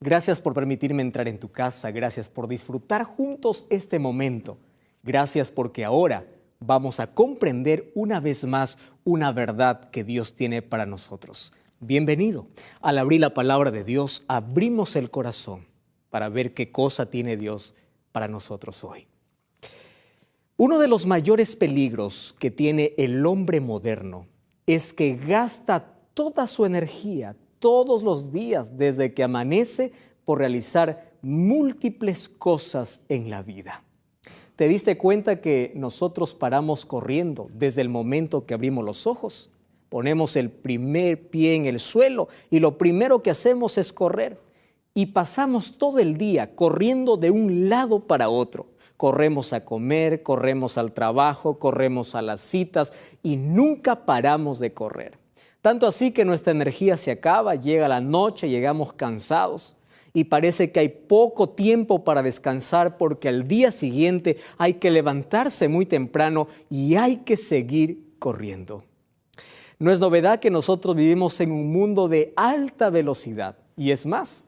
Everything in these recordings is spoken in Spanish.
Gracias por permitirme entrar en tu casa, gracias por disfrutar juntos este momento. Gracias porque ahora vamos a comprender una vez más una verdad que Dios tiene para nosotros. Bienvenido. Al abrir la palabra de Dios, abrimos el corazón para ver qué cosa tiene Dios para nosotros hoy. Uno de los mayores peligros que tiene el hombre moderno es que gasta toda su energía todos los días desde que amanece por realizar múltiples cosas en la vida. ¿Te diste cuenta que nosotros paramos corriendo desde el momento que abrimos los ojos? Ponemos el primer pie en el suelo y lo primero que hacemos es correr. Y pasamos todo el día corriendo de un lado para otro. Corremos a comer, corremos al trabajo, corremos a las citas y nunca paramos de correr. Tanto así que nuestra energía se acaba, llega la noche, llegamos cansados y parece que hay poco tiempo para descansar porque al día siguiente hay que levantarse muy temprano y hay que seguir corriendo. No es novedad que nosotros vivimos en un mundo de alta velocidad y es más,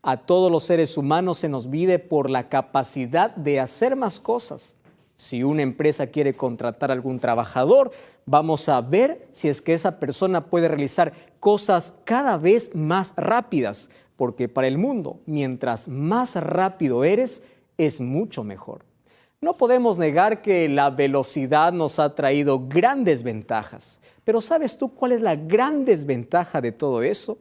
a todos los seres humanos se nos mide por la capacidad de hacer más cosas. Si una empresa quiere contratar a algún trabajador, vamos a ver si es que esa persona puede realizar cosas cada vez más rápidas, porque para el mundo, mientras más rápido eres, es mucho mejor. No podemos negar que la velocidad nos ha traído grandes ventajas, pero ¿sabes tú cuál es la gran desventaja de todo eso?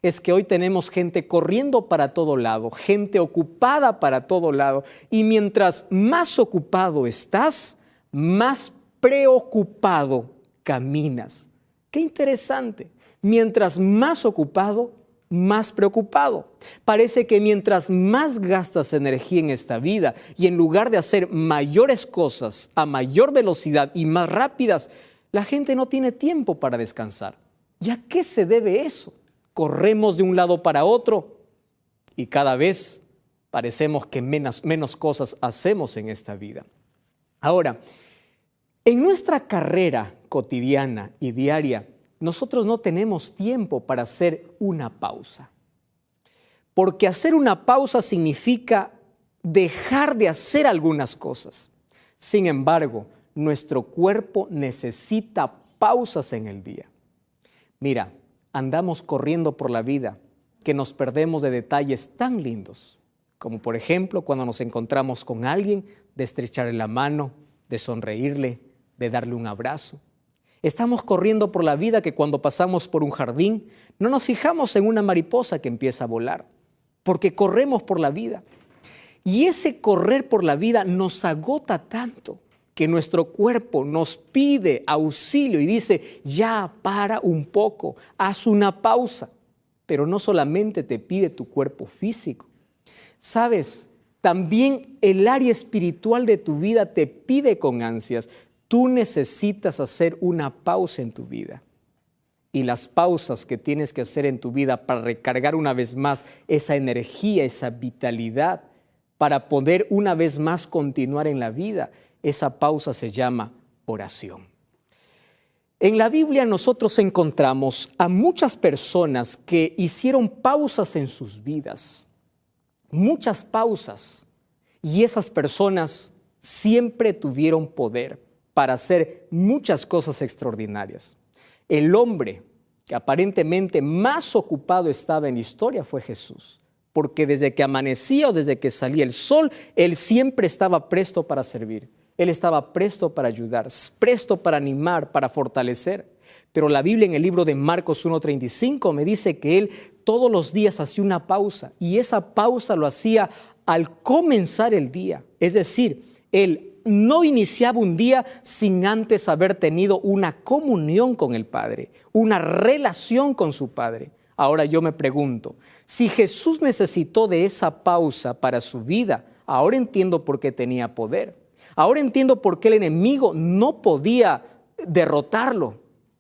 Es que hoy tenemos gente corriendo para todo lado, gente ocupada para todo lado, y mientras más ocupado estás, más preocupado caminas. ¡Qué interesante! Mientras más ocupado, más preocupado. Parece que mientras más gastas energía en esta vida y en lugar de hacer mayores cosas a mayor velocidad y más rápidas, la gente no tiene tiempo para descansar. ¿Y a qué se debe eso? Corremos de un lado para otro y cada vez parecemos que menos cosas hacemos en esta vida. Ahora, en nuestra carrera cotidiana y diaria, nosotros no tenemos tiempo para hacer una pausa. Porque hacer una pausa significa dejar de hacer algunas cosas. Sin embargo, nuestro cuerpo necesita pausas en el día. Mira, andamos corriendo por la vida que nos perdemos de detalles tan lindos, como por ejemplo cuando nos encontramos con alguien, de estrecharle la mano, de sonreírle, de darle un abrazo. Estamos corriendo por la vida que cuando pasamos por un jardín no nos fijamos en una mariposa que empieza a volar, porque corremos por la vida. Y ese correr por la vida nos agota tanto que nuestro cuerpo nos pide auxilio y dice, ya para un poco, haz una pausa. Pero no solamente te pide tu cuerpo físico. ¿Sabes? También el área espiritual de tu vida te pide con ansias. Tú necesitas hacer una pausa en tu vida. Y las pausas que tienes que hacer en tu vida para recargar una vez más esa energía, esa vitalidad, para poder una vez más continuar en la vida, esa pausa se llama oración. En la Biblia nosotros encontramos a muchas personas que hicieron pausas en sus vidas, muchas pausas, y esas personas siempre tuvieron poder para hacer muchas cosas extraordinarias. El hombre que aparentemente más ocupado estaba en la historia fue Jesús, porque desde que amanecía o desde que salía el sol, él siempre estaba presto para servir. Él estaba presto para ayudar, presto para animar, para fortalecer. Pero la Biblia en el libro de Marcos 1:35 me dice que él todos los días hacía una pausa y esa pausa lo hacía al comenzar el día. Es decir, él no iniciaba un día sin antes haber tenido una comunión con el Padre, una relación con su Padre. Ahora yo me pregunto, si Jesús necesitó de esa pausa para su vida, ahora entiendo por qué tenía poder. Ahora entiendo por qué el enemigo no podía derrotarlo,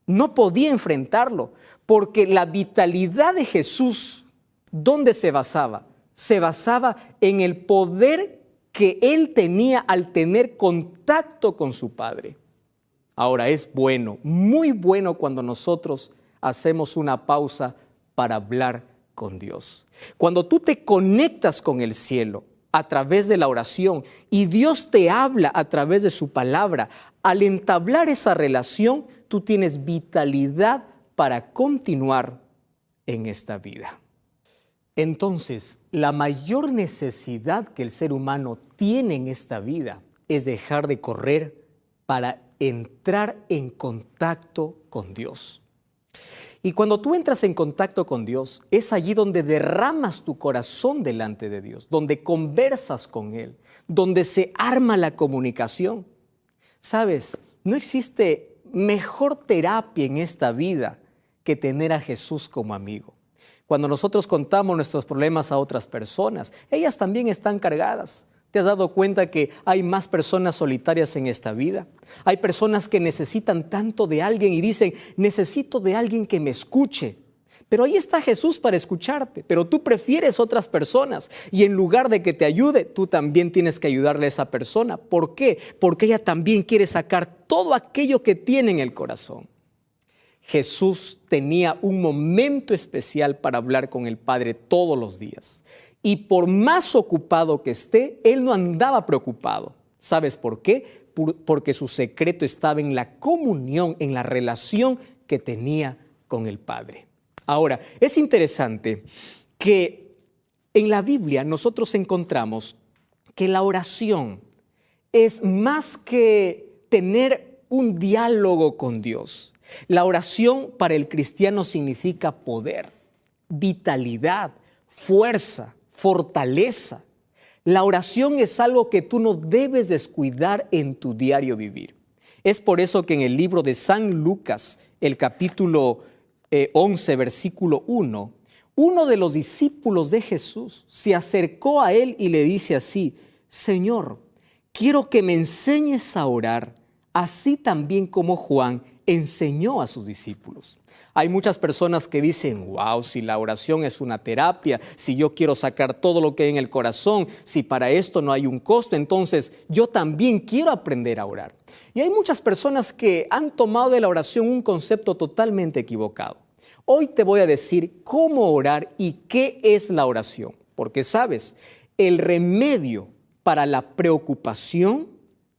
no podía enfrentarlo, porque la vitalidad de Jesús, ¿dónde se basaba? Se basaba en el poder que él tenía al tener contacto con su Padre. Ahora es bueno, muy bueno cuando nosotros hacemos una pausa para hablar con Dios. Cuando tú te conectas con el cielo a través de la oración y Dios te habla a través de su palabra, al entablar esa relación, tú tienes vitalidad para continuar en esta vida. Entonces, la mayor necesidad que el ser humano tiene en esta vida es dejar de correr para entrar en contacto con Dios. Y cuando tú entras en contacto con Dios, es allí donde derramas tu corazón delante de Dios, donde conversas con Él, donde se arma la comunicación. Sabes, no existe mejor terapia en esta vida que tener a Jesús como amigo. Cuando nosotros contamos nuestros problemas a otras personas, ellas también están cargadas. ¿Te has dado cuenta que hay más personas solitarias en esta vida? Hay personas que necesitan tanto de alguien y dicen, necesito de alguien que me escuche. Pero ahí está Jesús para escucharte, pero tú prefieres otras personas y en lugar de que te ayude, tú también tienes que ayudarle a esa persona. ¿Por qué? Porque ella también quiere sacar todo aquello que tiene en el corazón. Jesús tenía un momento especial para hablar con el Padre todos los días. Y por más ocupado que esté, Él no andaba preocupado. ¿Sabes por qué? Porque su secreto estaba en la comunión, en la relación que tenía con el Padre. Ahora, es interesante que en la Biblia nosotros encontramos que la oración es más que tener un diálogo con Dios. La oración para el cristiano significa poder, vitalidad, fuerza, fortaleza. La oración es algo que tú no debes descuidar en tu diario vivir. Es por eso que en el libro de San Lucas, el capítulo 11, versículo 1, uno de los discípulos de Jesús se acercó a él y le dice así: Señor, quiero que me enseñes a orar, así también como Juan enseñó a sus discípulos. Hay muchas personas que dicen, wow, si la oración es una terapia, si yo quiero sacar todo lo que hay en el corazón, si para esto no hay un costo, entonces yo también quiero aprender a orar. Y hay muchas personas que han tomado de la oración un concepto totalmente equivocado. Hoy te voy a decir cómo orar y qué es la oración, porque sabes, el remedio para la preocupación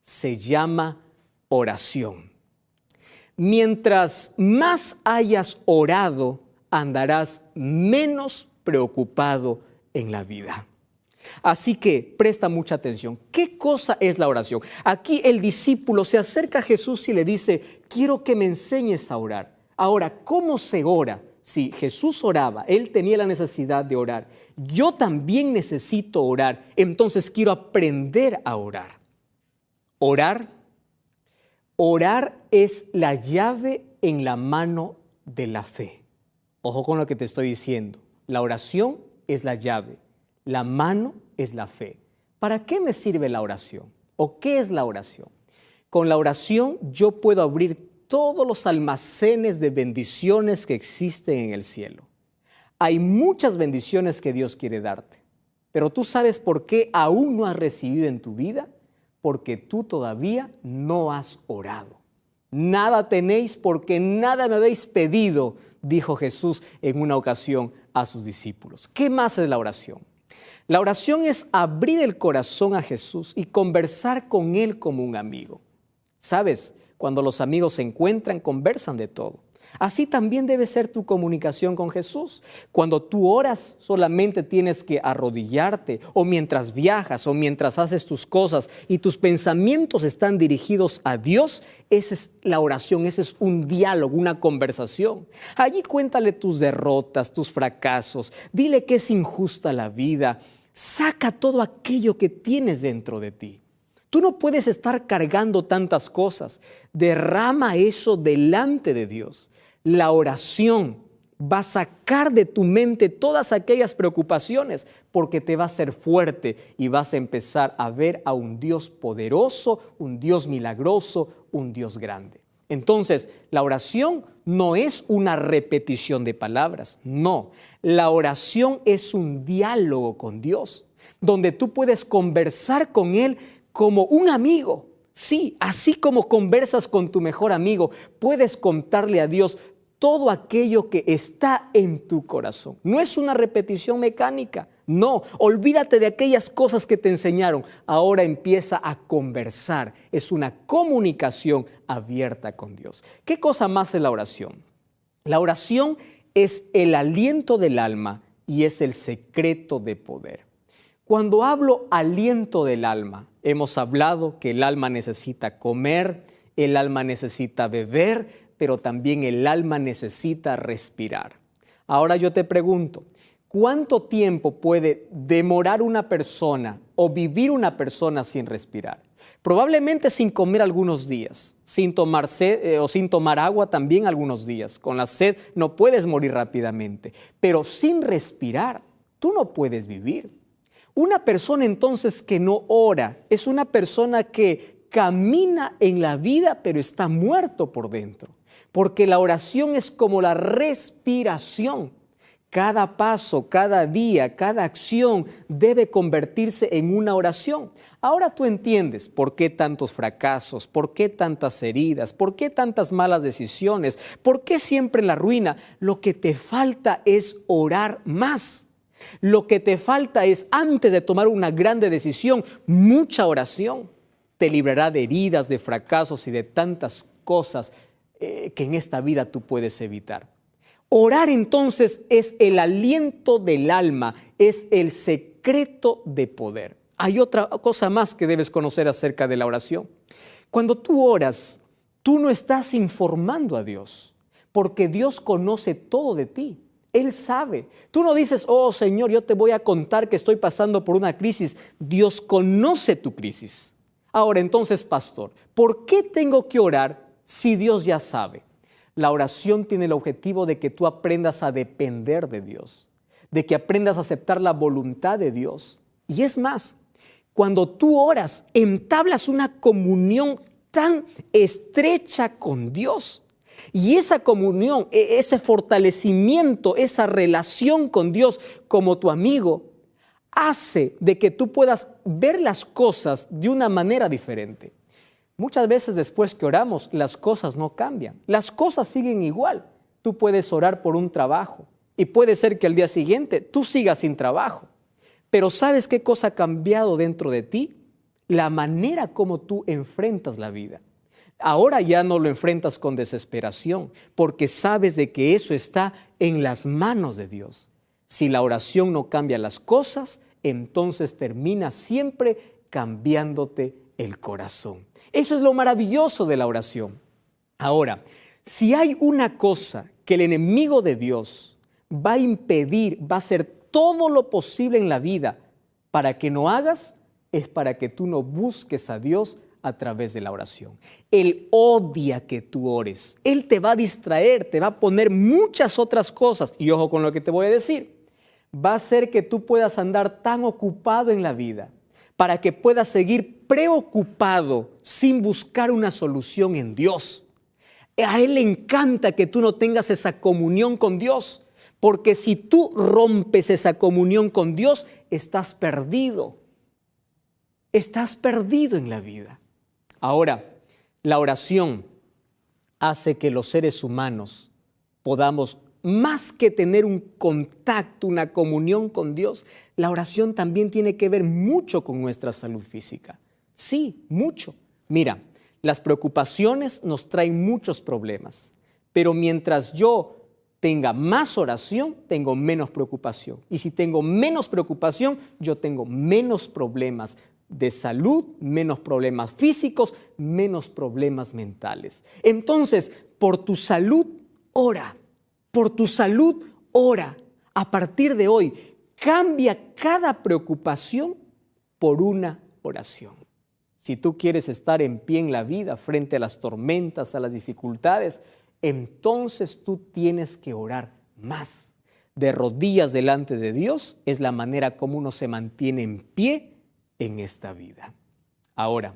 se llama oración. Mientras más hayas orado, andarás menos preocupado en la vida. Así que presta mucha atención. ¿Qué cosa es la oración? Aquí el discípulo se acerca a Jesús y le dice, quiero que me enseñes a orar. Ahora, ¿cómo se ora? Si Jesús oraba, Él tenía la necesidad de orar. Yo también necesito orar, entonces quiero aprender a orar. Orar es la llave en la mano de la fe. Ojo con lo que te estoy diciendo. La oración es la llave, la mano es la fe. ¿Para qué me sirve la oración? ¿O qué es la oración? Con la oración yo puedo abrir todos los almacenes de bendiciones que existen en el cielo. Hay muchas bendiciones que Dios quiere darte, pero ¿tú sabes por qué aún no has recibido en tu vida? Porque tú todavía no has orado. Nada tenéis porque nada me habéis pedido, dijo Jesús en una ocasión a sus discípulos. ¿Qué más es la oración? La oración es abrir el corazón a Jesús y conversar con Él como un amigo. ¿Sabes? Cuando los amigos se encuentran, conversan de todo. Así también debe ser tu comunicación con Jesús. Cuando tú oras, solamente tienes que arrodillarte, o mientras viajas, o mientras haces tus cosas y tus pensamientos están dirigidos a Dios. Esa es la oración, ese es un diálogo, una conversación. Allí cuéntale tus derrotas, tus fracasos, dile que es injusta la vida. Saca todo aquello que tienes dentro de ti. Tú no puedes estar cargando tantas cosas. Derrama eso delante de Dios. La oración va a sacar de tu mente todas aquellas preocupaciones porque te va a hacer fuerte y vas a empezar a ver a un Dios poderoso, un Dios milagroso, un Dios grande. Entonces, la oración no es una repetición de palabras, no. La oración es un diálogo con Dios, donde tú puedes conversar con Él como un amigo. Sí, así como conversas con tu mejor amigo, puedes contarle a Dios todo aquello que está en tu corazón. No es una repetición mecánica. No, olvídate de aquellas cosas que te enseñaron. Ahora empieza a conversar. Es una comunicación abierta con Dios. ¿Qué cosa más es la oración? La oración es el aliento del alma y es el secreto de poder. Cuando hablo aliento del alma, hemos hablado que el alma necesita comer, el alma necesita beber, pero también el alma necesita respirar. Ahora yo te pregunto, ¿cuánto tiempo puede demorar una persona o vivir una persona sin respirar? Probablemente sin comer algunos días, sin tomar sed, o sin tomar agua también algunos días. Con la sed no puedes morir rápidamente, pero sin respirar tú no puedes vivir. Una persona entonces que no ora es una persona que camina en la vida pero está muerto por dentro, porque la oración es como la respiración. Cada paso, cada día, cada acción debe convertirse en una oración. Ahora tú entiendes por qué tantos fracasos, por qué tantas heridas, por qué tantas malas decisiones, por qué siempre la ruina. Lo que te falta es orar más. Lo que te falta es, antes de tomar una grande decisión, mucha oración. Te librará de heridas, de fracasos y de tantas cosas que en esta vida tú puedes evitar. Orar entonces es el aliento del alma, es el secreto de poder. Hay otra cosa más que debes conocer acerca de la oración. Cuando tú oras, tú no estás informando a Dios, porque Dios conoce todo de ti. Él sabe. Tú no dices, oh Señor, yo te voy a contar que estoy pasando por una crisis. Dios conoce tu crisis. Ahora entonces, pastor, ¿por qué tengo que orar si Dios ya sabe? La oración tiene el objetivo de que tú aprendas a depender de Dios, de que aprendas a aceptar la voluntad de Dios. Y es más, cuando tú oras, entablas una comunión tan estrecha con Dios. Y esa comunión, ese fortalecimiento, esa relación con Dios como tu amigo, hace de que tú puedas ver las cosas de una manera diferente. Muchas veces después que oramos, las cosas no cambian. Las cosas siguen igual. Tú puedes orar por un trabajo y puede ser que al día siguiente tú sigas sin trabajo. Pero ¿sabes qué cosa ha cambiado dentro de ti? La manera como tú enfrentas la vida. Ahora ya no lo enfrentas con desesperación, porque sabes de que eso está en las manos de Dios. Si la oración no cambia las cosas, entonces termina siempre cambiándote el corazón. Eso es lo maravilloso de la oración. Ahora, si hay una cosa que el enemigo de Dios va a impedir, va a hacer todo lo posible en la vida para que no hagas, es para que tú no busques a Dios a través de la oración. Él odia que tú ores. Él te va a distraer, te va a poner muchas otras cosas. Y ojo con lo que te voy a decir. Va a hacer que tú puedas andar tan ocupado en la vida para que puedas seguir preocupado sin buscar una solución en Dios. A Él le encanta que tú no tengas esa comunión con Dios, porque si tú rompes esa comunión con Dios, estás perdido. Estás perdido en la vida. Ahora, la oración hace que los seres humanos podamos, más que tener un contacto, una comunión con Dios, la oración también tiene que ver mucho con nuestra salud física. Sí, mucho. Mira, las preocupaciones nos traen muchos problemas, pero mientras yo tenga más oración, tengo menos preocupación. Y si tengo menos preocupación, yo tengo menos problemas de salud, menos problemas físicos, menos problemas mentales. Entonces, por tu salud, ora. Por tu salud, ora. A partir de hoy, cambia cada preocupación por una oración. Si tú quieres estar en pie en la vida frente a las tormentas, a las dificultades, entonces tú tienes que orar más. De rodillas delante de Dios es la manera como uno se mantiene en pie en esta vida. Ahora,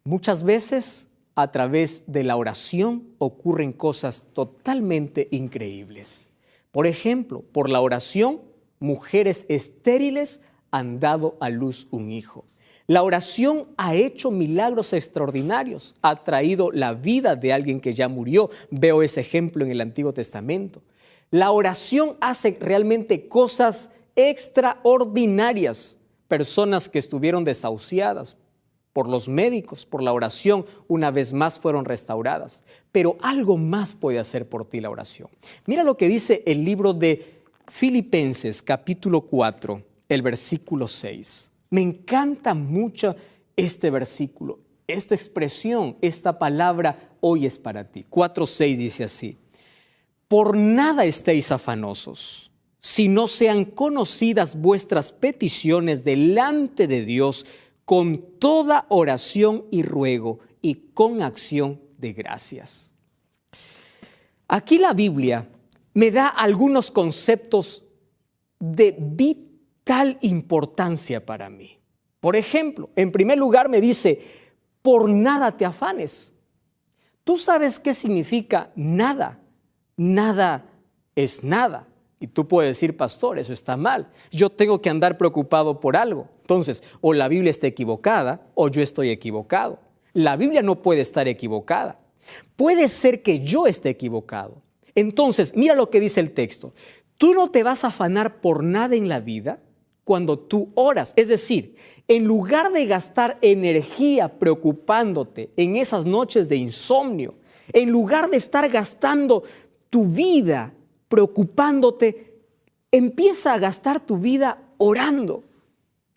muchas veces a través de la oración ocurren cosas totalmente increíbles. Por ejemplo, por la oración, mujeres estériles han dado a luz un hijo. La oración ha hecho milagros extraordinarios, ha traído la vida de alguien que ya murió. Veo ese ejemplo en el Antiguo Testamento. La oración hace realmente cosas extraordinarias. Personas que estuvieron desahuciadas por los médicos, por la oración, una vez más fueron restauradas. Pero algo más puede hacer por ti la oración. Mira lo que dice el libro de Filipenses, capítulo 4, el versículo 6. Me encanta mucho este versículo, esta expresión, esta palabra hoy es para ti. 4:6 dice así: por nada estéis afanosos, si no sean conocidas vuestras peticiones delante de Dios con toda oración y ruego y con acción de gracias. Aquí la Biblia me da algunos conceptos de vital importancia para mí. Por ejemplo, en primer lugar me dice, por nada te afanes. ¿Tú sabes qué significa nada? Nada es nada. Y tú puedes decir, pastor, eso está mal. Yo tengo que andar preocupado por algo. Entonces, o la Biblia está equivocada o yo estoy equivocado. La Biblia no puede estar equivocada. Puede ser que yo esté equivocado. Entonces, mira lo que dice el texto. Tú no te vas a afanar por nada en la vida cuando tú oras. Es decir, en lugar de gastar energía preocupándote en esas noches de insomnio, en lugar de estar gastando tu vida preocupándote, empieza a gastar tu vida orando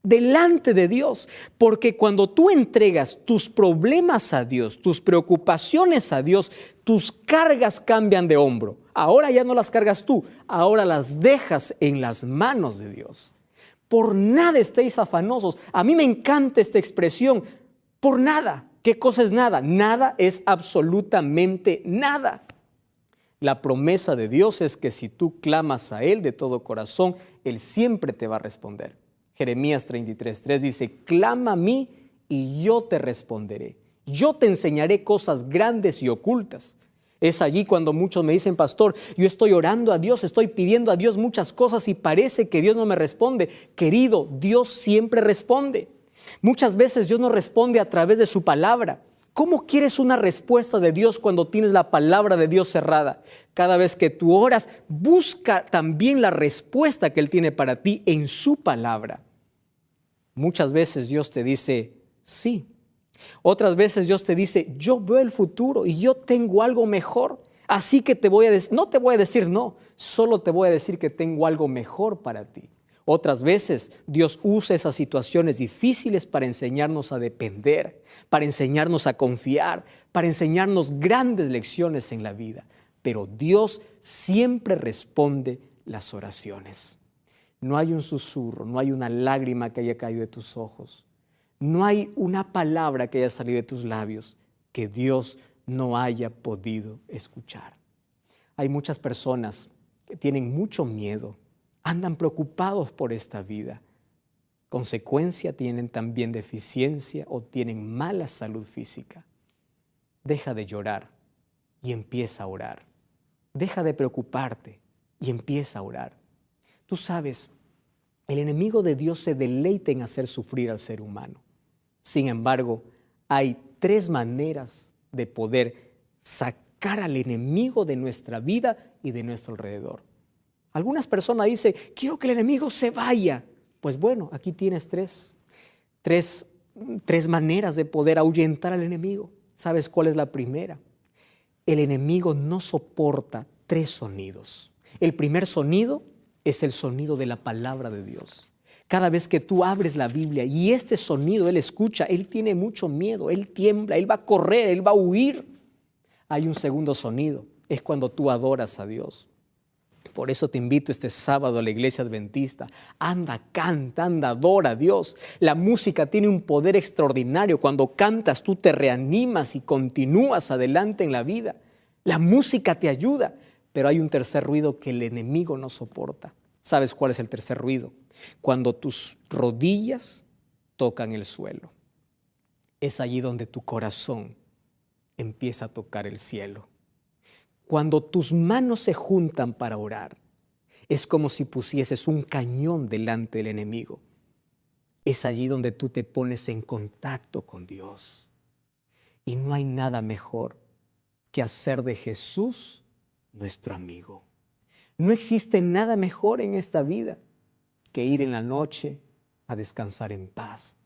delante de Dios, porque cuando tú entregas tus problemas a Dios, tus preocupaciones a Dios, tus cargas cambian de hombro. Ahora ya no las cargas tú, ahora las dejas en las manos de Dios. Por nada estéis afanosos. A mí me encanta esta expresión, por nada. ¿Qué cosa es nada? Nada es absolutamente nada. La promesa de Dios es que si tú clamas a Él de todo corazón, Él siempre te va a responder. Jeremías 33:3 dice, clama a mí y yo te responderé. Yo te enseñaré cosas grandes y ocultas. Es allí cuando muchos me dicen, pastor, yo estoy orando a Dios, estoy pidiendo a Dios muchas cosas y parece que Dios no me responde. Querido, Dios siempre responde. Muchas veces Dios nos responde a través de su palabra. ¿Cómo quieres una respuesta de Dios cuando tienes la palabra de Dios cerrada? Cada vez que tú oras, busca también la respuesta que Él tiene para ti en su palabra. Muchas veces Dios te dice, sí. Otras veces Dios te dice, yo veo el futuro y yo tengo algo mejor. Así que no te voy a decir no, solo te voy a decir que tengo algo mejor para ti. Otras veces Dios usa esas situaciones difíciles para enseñarnos a depender, para enseñarnos a confiar, para enseñarnos grandes lecciones en la vida. Pero Dios siempre responde las oraciones. No hay un susurro, no hay una lágrima que haya caído de tus ojos. No hay una palabra que haya salido de tus labios que Dios no haya podido escuchar. Hay muchas personas que tienen mucho miedo, andan preocupados por esta vida. Consecuencia, tienen también deficiencia o tienen mala salud física. Deja de llorar y empieza a orar. Deja de preocuparte y empieza a orar. Tú sabes, el enemigo de Dios se deleita en hacer sufrir al ser humano. Sin embargo, hay 3 maneras de poder sacar al enemigo de nuestra vida y de nuestro alrededor. Algunas personas dicen, quiero que el enemigo se vaya. Pues bueno, aquí tienes tres maneras de poder ahuyentar al enemigo. ¿Sabes cuál es la primera? El enemigo no soporta 3 sonidos. El primer sonido es el sonido de la palabra de Dios. Cada vez que tú abres la Biblia y este sonido él escucha, él tiene mucho miedo, él tiembla, él va a correr, él va a huir. Hay un segundo sonido, es cuando tú adoras a Dios. Por eso te invito este sábado a la iglesia adventista. Anda, canta, anda, adora a Dios. La música tiene un poder extraordinario. Cuando cantas tú te reanimas y continúas adelante en la vida. La música te ayuda, pero hay un tercer ruido que el enemigo no soporta. ¿Sabes cuál es el tercer ruido? Cuando tus rodillas tocan el suelo. Es allí donde tu corazón empieza a tocar el cielo. Cuando tus manos se juntan para orar, es como si pusieses un cañón delante del enemigo. Es allí donde tú te pones en contacto con Dios. Y no hay nada mejor que hacer de Jesús nuestro amigo. No existe nada mejor en esta vida que ir en la noche a descansar en paz,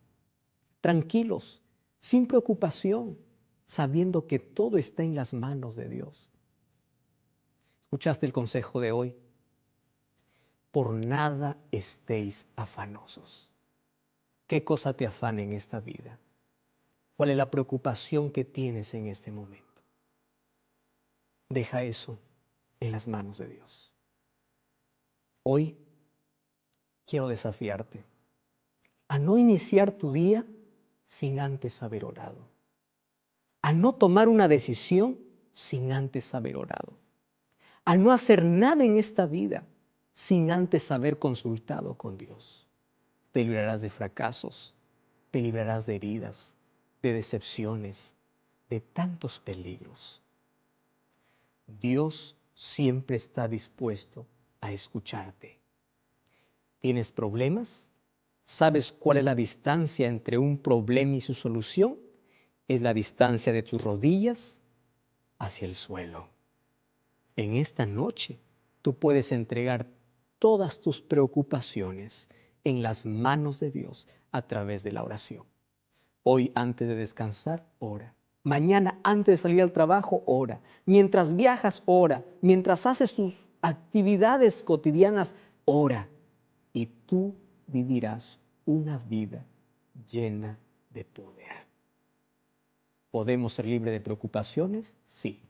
tranquilos, sin preocupación, sabiendo que todo está en las manos de Dios. ¿Escuchaste el consejo de hoy? Por nada estéis afanosos. ¿Qué cosa te afana en esta vida? ¿Cuál es la preocupación que tienes en este momento? Deja eso en las manos de Dios. Hoy quiero desafiarte a no iniciar tu día sin antes haber orado. A no tomar una decisión sin antes haber orado. A no hacer nada en esta vida sin antes haber consultado con Dios. Te librarás de fracasos, te librarás de heridas, de decepciones, de tantos peligros. Dios siempre está dispuesto a escucharte. ¿Tienes problemas? ¿Sabes cuál es la distancia entre un problema y su solución? Es la distancia de tus rodillas hacia el suelo. En esta noche tú puedes entregar todas tus preocupaciones en las manos de Dios a través de la oración. Hoy antes de descansar, ora. Mañana antes de salir al trabajo, ora. Mientras viajas, ora. Mientras haces tus actividades cotidianas, ora. Y tú vivirás una vida llena de poder. ¿Podemos ser libres de preocupaciones? Sí.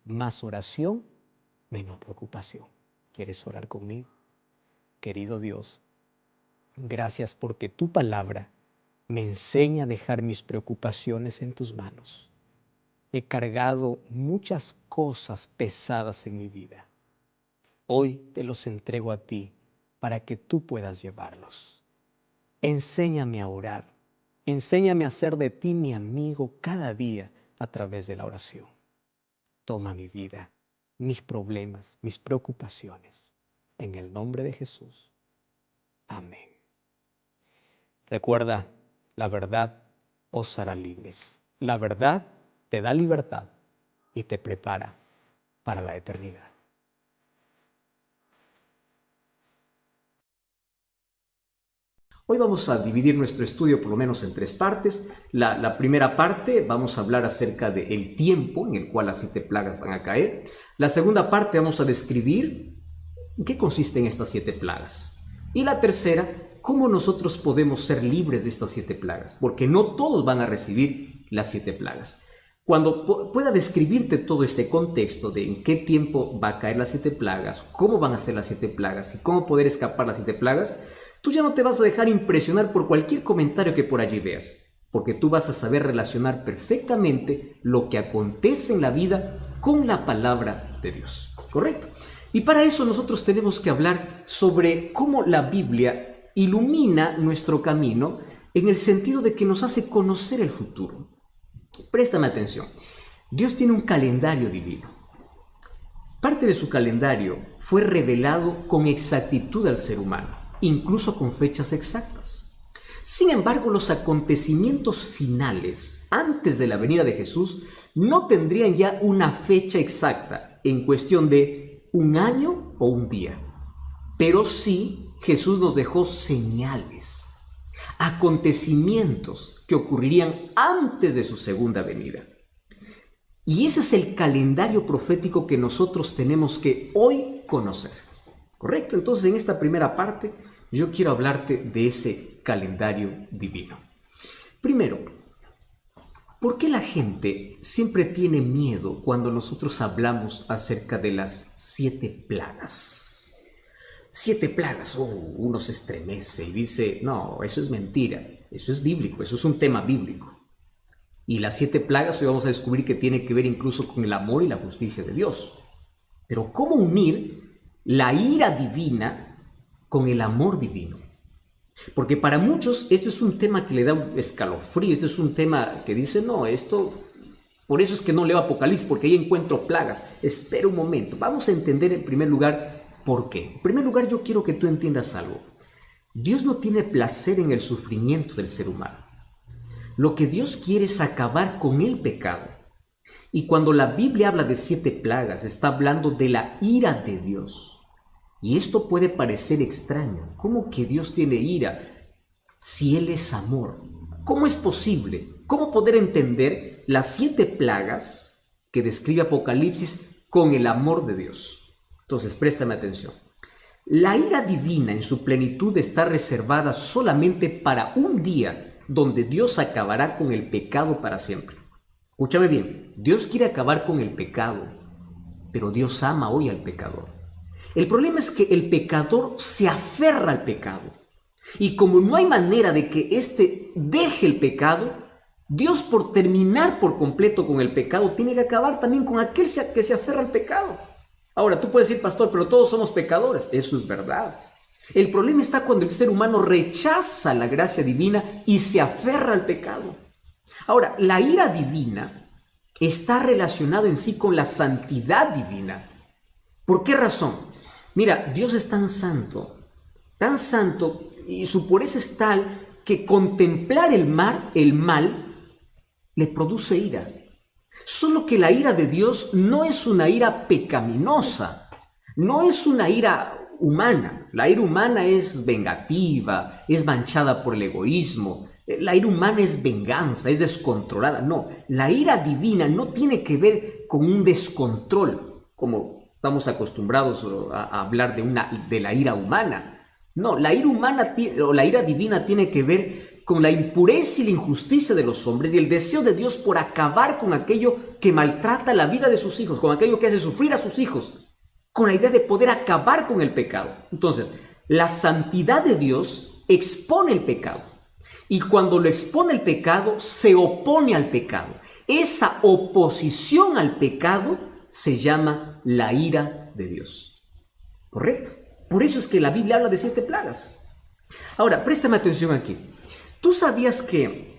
Más oración, menos preocupación. ¿Quieres orar conmigo? Querido Dios, gracias porque tu palabra me enseña a dejar mis preocupaciones en tus manos. He cargado muchas cosas pesadas en mi vida. Hoy te los entrego a ti para que tú puedas llevarlos. Enséñame a orar. Enséñame a hacer de ti mi amigo cada día a través de la oración. Toma mi vida, mis problemas, mis preocupaciones. En el nombre de Jesús. Amén. Recuerda, la verdad os hará libres. La verdad te da libertad y te prepara para la eternidad. Hoy vamos a dividir nuestro estudio por lo menos en 3 partes. La primera parte vamos a hablar acerca del tiempo en el cual las 7 plagas van a caer. La segunda parte vamos a describir en qué consisten estas 7 plagas. Y la tercera, cómo nosotros podemos ser libres de estas 7 plagas, porque no todos van a recibir las 7 plagas. Cuando pueda describirte todo este contexto de en qué tiempo va a caer las 7 plagas, cómo van a ser las 7 plagas y cómo poder escapar las 7 plagas, tú ya no te vas a dejar impresionar por cualquier comentario que por allí veas, porque tú vas a saber relacionar perfectamente lo que acontece en la vida con la palabra de Dios, ¿correcto? Y para eso nosotros tenemos que hablar sobre cómo la Biblia ilumina nuestro camino en el sentido de que nos hace conocer el futuro. Préstame atención. Dios tiene un calendario divino. Parte de su calendario fue revelado con exactitud al ser humano, incluso con fechas exactas. Sin embargo, los acontecimientos finales, antes de la venida de Jesús, no tendrían ya una fecha exacta en cuestión de un año o un día. Pero sí, Jesús nos dejó señales, acontecimientos que ocurrirían antes de su segunda venida. Y ese es el calendario profético que nosotros tenemos que hoy conocer. ¿Correcto? Entonces, en esta primera parte, yo quiero hablarte de ese calendario divino. Primero, ¿por qué la gente siempre tiene miedo cuando nosotros hablamos acerca de las 7 plagas? 7 plagas, uno se estremece y dice, no, eso es mentira, eso es bíblico, eso es un tema bíblico. Y las 7 plagas hoy vamos a descubrir que tiene que ver incluso con el amor y la justicia de Dios. Pero ¿cómo unir la ira divina con el amor divino? Porque para muchos esto es un tema que le da un escalofrío, esto es un tema que dice, no, esto, por eso es que no leo Apocalipsis, porque ahí encuentro plagas. Espera un momento, vamos a entender en primer lugar por qué. En primer lugar, yo quiero que tú entiendas algo. Dios no tiene placer en el sufrimiento del ser humano. Lo que Dios quiere es acabar con el pecado. Y cuando la Biblia habla de 7 plagas, está hablando de la ira de Dios. Y esto puede parecer extraño. ¿Cómo que Dios tiene ira si Él es amor? ¿Cómo es posible? ¿Cómo poder entender las 7 plagas que describe Apocalipsis con el amor de Dios? Entonces, préstame atención. La ira divina en su plenitud está reservada solamente para un día donde Dios acabará con el pecado para siempre. Escúchame bien, Dios quiere acabar con el pecado, pero Dios ama hoy al pecador. El problema es que el pecador se aferra al pecado. Y como no hay manera de que éste deje el pecado, Dios, por terminar por completo con el pecado, tiene que acabar también con aquel que se aferra al pecado. Ahora, tú puedes decir, pastor, pero todos somos pecadores. Eso es verdad. El problema está cuando el ser humano rechaza la gracia divina y se aferra al pecado. Ahora, la ira divina está relacionada en sí con la santidad divina. ¿Por qué razón? Mira, Dios es tan santo, y su pureza es tal que contemplar el mal le produce ira. Solo que la ira de Dios no es una ira pecaminosa, no es una ira humana. La ira humana es vengativa, es manchada por el egoísmo. La ira humana es venganza, es descontrolada. No, la ira divina no tiene que ver con un descontrol, como estamos acostumbrados a hablar de la ira humana. No, la ira humana o la ira divina tiene que ver con la impureza y la injusticia de los hombres y el deseo de Dios por acabar con aquello que maltrata la vida de sus hijos, con aquello que hace sufrir a sus hijos, con la idea de poder acabar con el pecado. Entonces, la santidad de Dios expone el pecado. Y cuando lo expone el pecado, se opone al pecado. Esa oposición al pecado se llama la ira de Dios. ¿Correcto? Por eso es que la Biblia habla de 7 plagas. Ahora, préstame atención aquí. ¿Tú sabías que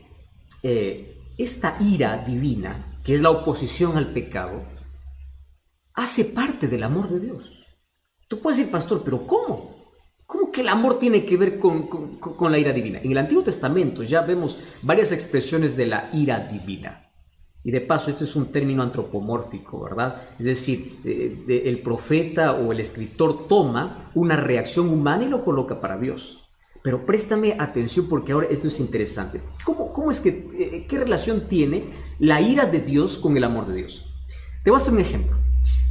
esta ira divina, que es la oposición al pecado, hace parte del amor de Dios? Tú puedes decir, pastor, pero ¿cómo? ¿Cómo que el amor tiene que ver con la ira divina? En el Antiguo Testamento ya vemos varias expresiones de la ira divina. Y de paso, esto es un término antropomórfico, ¿verdad? Es decir, el profeta o el escritor toma una reacción humana y lo coloca para Dios. Pero préstame atención porque ahora esto es interesante. ¿Cómo es que, qué relación tiene la ira de Dios con el amor de Dios? Te voy a hacer un ejemplo.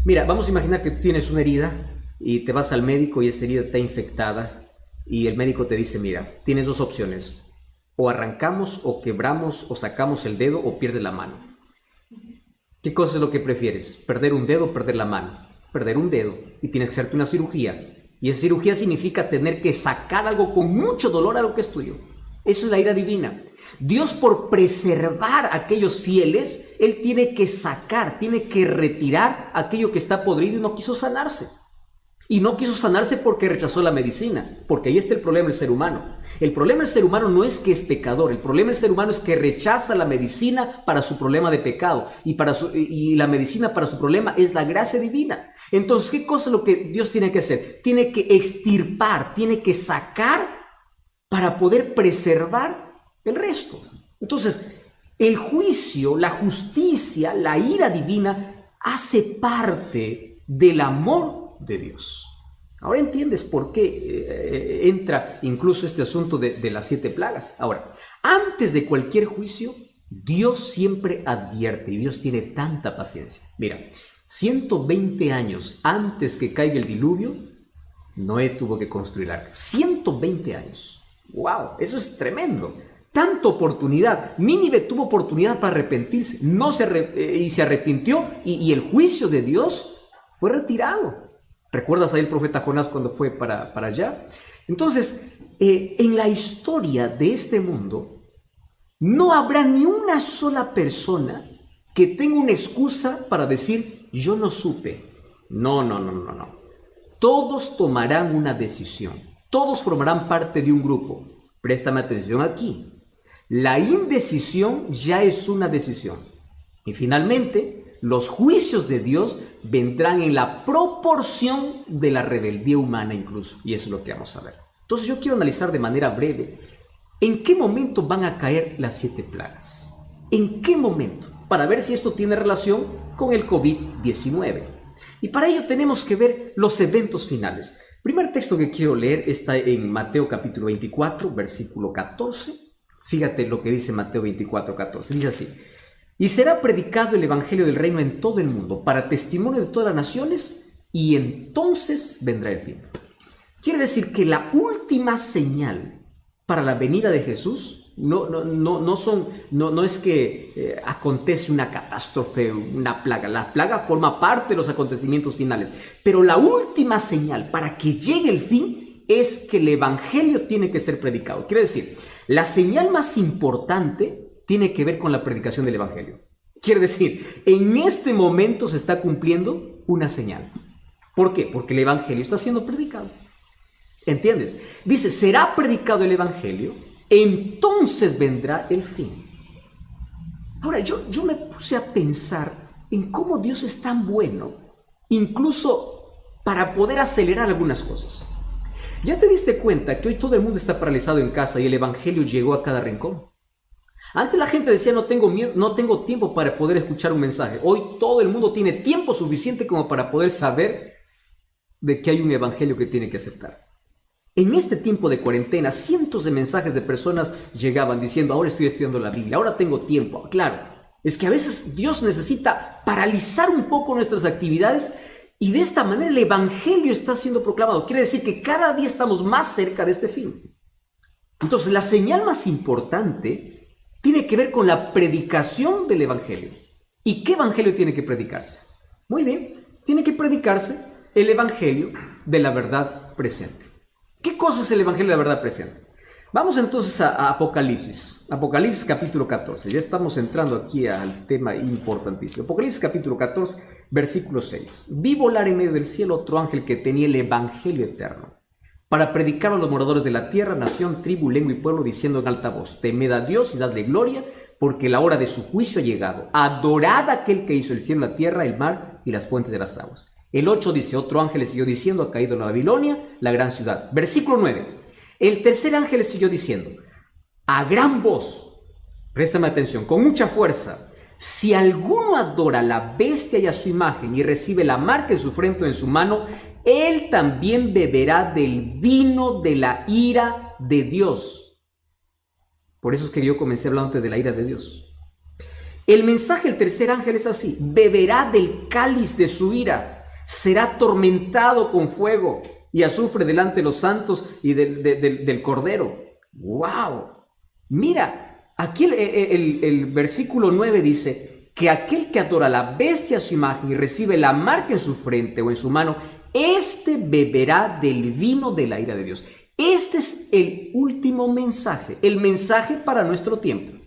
Mira, vamos a imaginar que tú tienes una herida y te vas al médico y esa herida está infectada y el médico te dice, mira, tienes 2 opciones. O arrancamos o quebramos o sacamos el dedo o pierdes la mano. ¿Qué cosa es lo que prefieres? ¿Perder un dedo o perder la mano? Perder un dedo y tienes que hacerte una cirugía. Y esa cirugía significa tener que sacar algo con mucho dolor a lo que es tuyo. Eso es la ira divina. Dios, por preservar a aquellos fieles, Él tiene que sacar, tiene que retirar aquello que está podrido y no quiso sanarse. Y no quiso sanarse porque rechazó la medicina, porque ahí está el problema del ser humano. El problema del ser humano no es que es pecador, el problema del ser humano es que rechaza la medicina para su problema de pecado y la medicina para su problema es la gracia divina. Entonces, ¿qué cosa es lo que Dios tiene que hacer? Tiene que extirpar, tiene que sacar para poder preservar el resto. Entonces, el juicio, la justicia, la ira divina hace parte del amor de Dios. Ahora entiendes por qué entra incluso este asunto de las 7 plagas. Ahora, antes de cualquier juicio, Dios siempre advierte y Dios tiene tanta paciencia. Mira, 120 años antes que caiga el diluvio, Noé tuvo que construir arca. 120 años. ¡Wow! Eso es tremendo. Tanta oportunidad. Nínive tuvo oportunidad para arrepentirse. Y se arrepintió y el juicio de Dios fue retirado. ¿Recuerdas ahí el profeta Jonás cuando fue para allá? Entonces, en la historia de este mundo, no habrá ni una sola persona que tenga una excusa para decir, yo no supe. No. Todos tomarán una decisión. Todos formarán parte de un grupo. Préstame atención aquí. La indecisión ya es una decisión. Y finalmente, los juicios de Dios vendrán en la proporción de la rebeldía humana incluso. Y eso es lo que vamos a ver. Entonces yo quiero analizar de manera breve en qué momento van a caer las 7 plagas. ¿En qué momento? Para ver si esto tiene relación con el COVID-19. Y para ello tenemos que ver los eventos finales. El primer texto que quiero leer está en Mateo capítulo 24, versículo 14. Fíjate lo que dice Mateo 24, 14. Dice así: y será predicado el evangelio del reino en todo el mundo, para testimonio de todas las naciones, y entonces vendrá el fin. Quiere decir que la última señal para la venida de Jesús no es que acontece una catástrofe, una plaga. La plaga forma parte de los acontecimientos finales, pero la última señal para que llegue el fin es que el evangelio tiene que ser predicado. Quiere decir, la señal más importante tiene que ver con la predicación del evangelio. Quiere decir, en este momento se está cumpliendo una señal. ¿Por qué? Porque el evangelio está siendo predicado. ¿Entiendes? Dice, será predicado el evangelio, entonces vendrá el fin. Ahora, yo me puse a pensar en cómo Dios es tan bueno, incluso para poder acelerar algunas cosas. ¿Ya te diste cuenta que hoy todo el mundo está paralizado en casa y el evangelio llegó a cada rincón? Antes la gente decía, no tengo tiempo para poder escuchar un mensaje. Hoy todo el mundo tiene tiempo suficiente como para poder saber de que hay un evangelio que tiene que aceptar. En este tiempo de cuarentena, cientos de mensajes de personas llegaban diciendo, ahora estoy estudiando la Biblia, ahora tengo tiempo. Claro, es que a veces Dios necesita paralizar un poco nuestras actividades y de esta manera el evangelio está siendo proclamado. Quiere decir que cada día estamos más cerca de este fin. Entonces, la señal más importante tiene que ver con la predicación del evangelio. ¿Y qué evangelio tiene que predicarse? Muy bien, tiene que predicarse el evangelio de la verdad presente. ¿Qué cosa es el evangelio de la verdad presente? Vamos entonces a Apocalipsis. Apocalipsis capítulo 14. Ya estamos entrando aquí al tema importantísimo. Apocalipsis capítulo 14, versículo 6. Vi volar en medio del cielo otro ángel que tenía el evangelio eterno, para predicar a los moradores de la tierra, nación, tribu, lengua y pueblo, diciendo en alta voz, temed a Dios y dadle gloria, porque la hora de su juicio ha llegado. Adorad a aquel que hizo el cielo, la tierra, el mar y las fuentes de las aguas. El 8 dice, otro ángel le siguió diciendo, ha caído en Babilonia, la gran ciudad. Versículo 9. El tercer ángel le siguió diciendo, a gran voz, préstame atención, con mucha fuerza, si alguno adora a la bestia y a su imagen y recibe la marca en su frente o en su mano, él también beberá del vino de la ira de Dios. Por eso es que yo comencé hablando de la ira de Dios. El mensaje del tercer ángel es así, beberá del cáliz de su ira, será atormentado con fuego y azufre delante de los santos y del Cordero. ¡Wow! Mira, aquí el versículo 9 dice que aquel que adora a la bestia a su imagen y recibe la marca en su frente o en su mano, este beberá del vino de la ira de Dios. Este es el último mensaje, el mensaje para nuestro tiempo.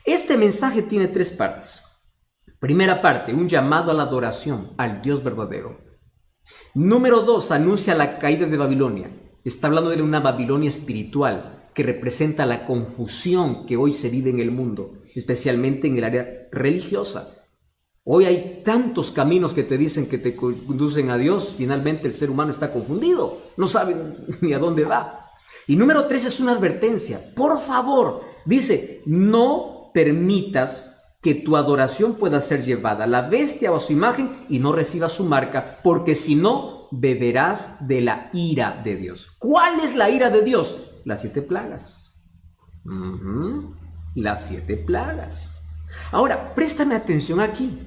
Este mensaje tiene 3 partes. Primera parte, un llamado a la adoración al Dios verdadero. Número 2, anuncia la caída de Babilonia. Está hablando de una Babilonia espiritual que representa la confusión que hoy se vive en el mundo, especialmente en el área religiosa. Hoy hay tantos caminos que te dicen que te conducen a Dios, finalmente el ser humano está confundido, no sabe ni a dónde va. Y número 3 es una advertencia. Por favor, dice, no permitas que tu adoración pueda ser llevada a la bestia o a su imagen y no recibas su marca, porque si no, beberás de la ira de Dios. ¿Cuál es la ira de Dios? Las 7 plagas. Las 7 plagas. Ahora, préstame atención aquí.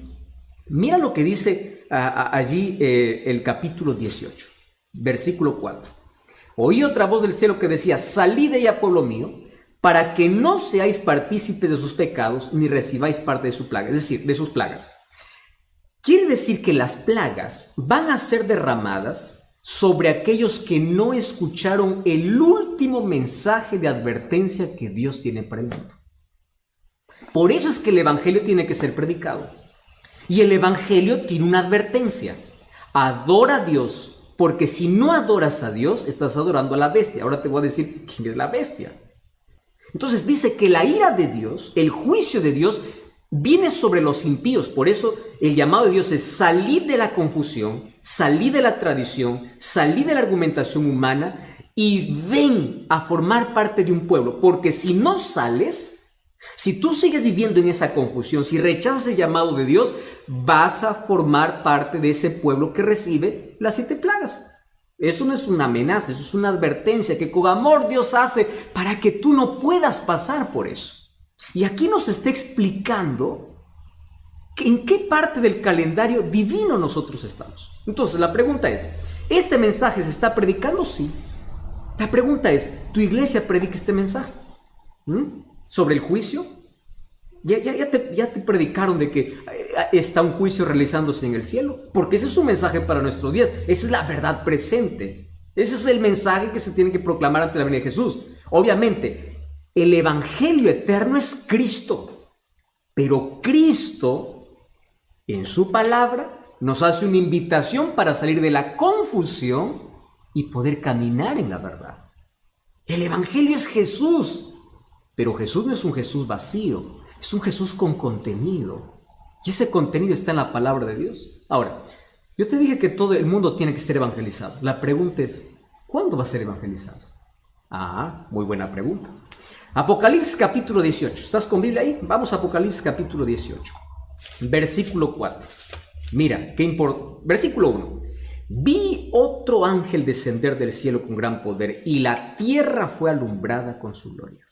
Mira lo que dice allí el capítulo 18, versículo 4. Oí otra voz del cielo que decía, salid de ella, pueblo mío, para que no seáis partícipes de sus pecados, ni recibáis parte de su plaga, es decir, de sus plagas. Quiere decir que las plagas van a ser derramadas sobre aquellos que no escucharon el último mensaje de advertencia que Dios tiene para el mundo. Por eso es que el evangelio tiene que ser predicado. Y el evangelio tiene una advertencia. Adora a Dios, porque si no adoras a Dios, estás adorando a la bestia. Ahora te voy a decir quién es la bestia. Entonces dice que la ira de Dios, el juicio de Dios, viene sobre los impíos. Por eso el llamado de Dios es salir de la confusión, salir de la tradición, salir de la argumentación humana y ven a formar parte de un pueblo, porque si no sales, si tú sigues viviendo en esa confusión, si rechazas el llamado de Dios, vas a formar parte de ese pueblo que recibe las 7 plagas. Eso no es una amenaza, eso es una advertencia que con amor Dios hace para que tú no puedas pasar por eso. Y aquí nos está explicando en qué parte del calendario divino nosotros estamos. Entonces la pregunta es, ¿este mensaje se está predicando? Sí. La pregunta es, ¿tu iglesia predica este mensaje? ¿Sobre el juicio? Ya te predicaron de que está un juicio realizándose en el cielo, porque ese es un mensaje para nuestros días, esa es la verdad presente, ese es el mensaje que se tiene que proclamar ante la venida de Jesús. Obviamente, el evangelio eterno es Cristo, pero Cristo en su palabra nos hace una invitación para salir de la confusión y poder caminar en la verdad. El evangelio es Jesús, pero Jesús no es un Jesús vacío, es un Jesús con contenido. Y ese contenido está en la palabra de Dios. Ahora, yo te dije que todo el mundo tiene que ser evangelizado. La pregunta es, ¿cuándo va a ser evangelizado? Muy buena pregunta. Apocalipsis capítulo 18. ¿Estás con Biblia ahí? Vamos a Apocalipsis capítulo 18. Versículo 4. Mira, qué importa. Versículo 1. Vi otro ángel descender del cielo con gran poder y la tierra fue alumbrada con su gloria.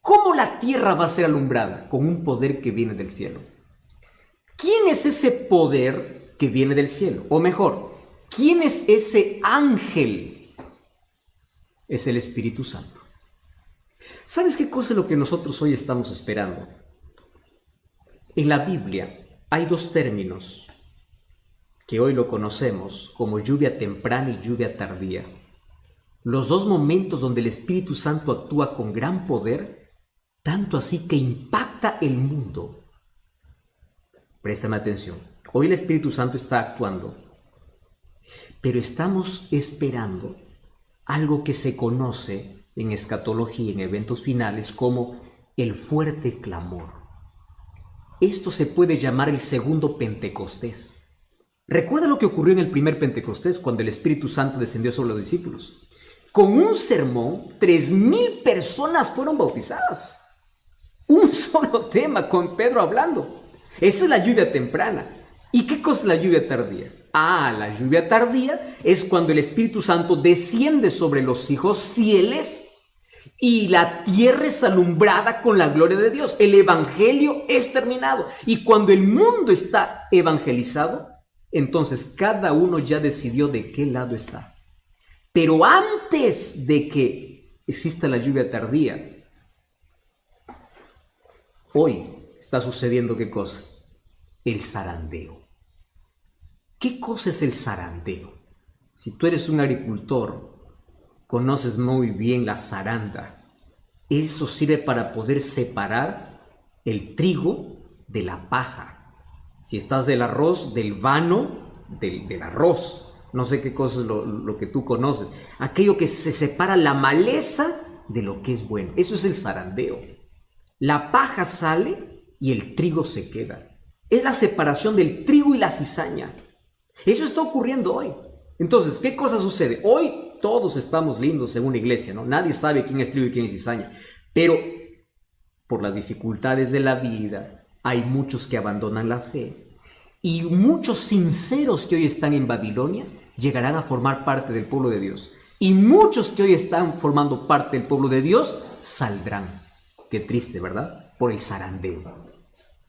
¿Cómo la tierra va a ser alumbrada? Con un poder que viene del cielo. ¿Quién es ese poder que viene del cielo? O mejor, ¿quién es ese ángel? Es el Espíritu Santo. ¿Sabes qué cosa es lo que nosotros hoy estamos esperando? En la Biblia hay 2 términos que hoy lo conocemos como lluvia temprana y lluvia tardía. Los 2 momentos donde el Espíritu Santo actúa con gran poder, tanto así que impacta el mundo. Préstame atención. Hoy el Espíritu Santo está actuando, pero estamos esperando algo que se conoce en escatología, en eventos finales, como el fuerte clamor. Esto se puede llamar el segundo Pentecostés. ¿Recuerda lo que ocurrió en el primer Pentecostés, cuando el Espíritu Santo descendió sobre los discípulos? Con un sermón, 3,000 personas fueron bautizadas. Un solo tema, con Pedro hablando. Esa es la lluvia temprana. ¿Y qué cosa es la lluvia tardía? La lluvia tardía es cuando el Espíritu Santo desciende sobre los hijos fieles y la tierra es alumbrada con la gloria de Dios. El evangelio es terminado. Y cuando el mundo está evangelizado, entonces cada uno ya decidió de qué lado está. Pero antes de que exista la lluvia tardía, hoy está sucediendo ¿qué cosa? El zarandeo. ¿Qué cosa es el zarandeo? Si tú eres un agricultor, conoces muy bien la zaranda. Eso sirve para poder separar el trigo de la paja. Si estás del arroz, del vano, del arroz. No sé qué cosa es lo que tú conoces. Aquello que se separa la maleza de lo que es bueno. Eso es el zarandeo. La paja sale y el trigo se queda. Es la separación del trigo y la cizaña. Eso está ocurriendo hoy. Entonces, ¿qué cosa sucede? Hoy todos estamos lindos en una iglesia, ¿no? Nadie sabe quién es trigo y quién es cizaña. Pero por las dificultades de la vida, hay muchos que abandonan la fe. Y muchos sinceros que hoy están en Babilonia llegarán a formar parte del pueblo de Dios. Y muchos que hoy están formando parte del pueblo de Dios saldrán. Qué triste, ¿verdad? Por el zarandeo.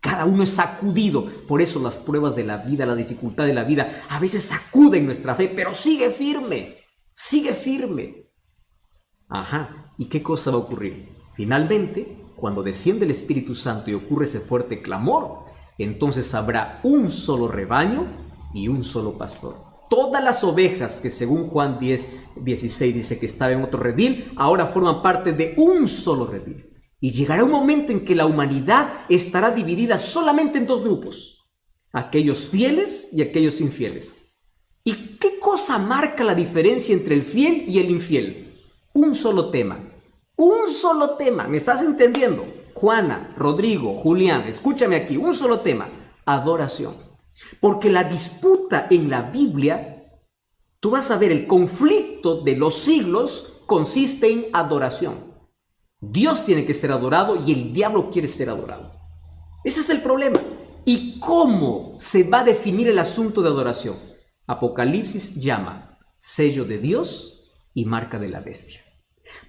Cada uno es sacudido. Por eso las pruebas de la vida, la dificultad de la vida, a veces sacuden nuestra fe, pero sigue firme. Sigue firme. ¿Y qué cosa va a ocurrir? Finalmente, cuando desciende el Espíritu Santo y ocurre ese fuerte clamor, entonces habrá un solo rebaño y un solo pastor. Todas las ovejas que según Juan 10:16 dice que estaban en otro redil, ahora forman parte de un solo redil. Y llegará un momento en que la humanidad estará dividida solamente en 2 grupos. Aquellos fieles y aquellos infieles. ¿Y qué cosa marca la diferencia entre el fiel y el infiel? Un solo tema. Un solo tema. ¿Me estás entendiendo? Juana, Rodrigo, Julián, escúchame aquí. Un solo tema. Adoración. Porque la disputa en la Biblia, tú vas a ver el conflicto conflicto de los siglos consiste en adoración. Dios tiene que ser adorado y el diablo quiere ser adorado. Ese es el problema. ¿Y cómo se va a definir el asunto de adoración? Apocalipsis llama sello de Dios y marca de la bestia.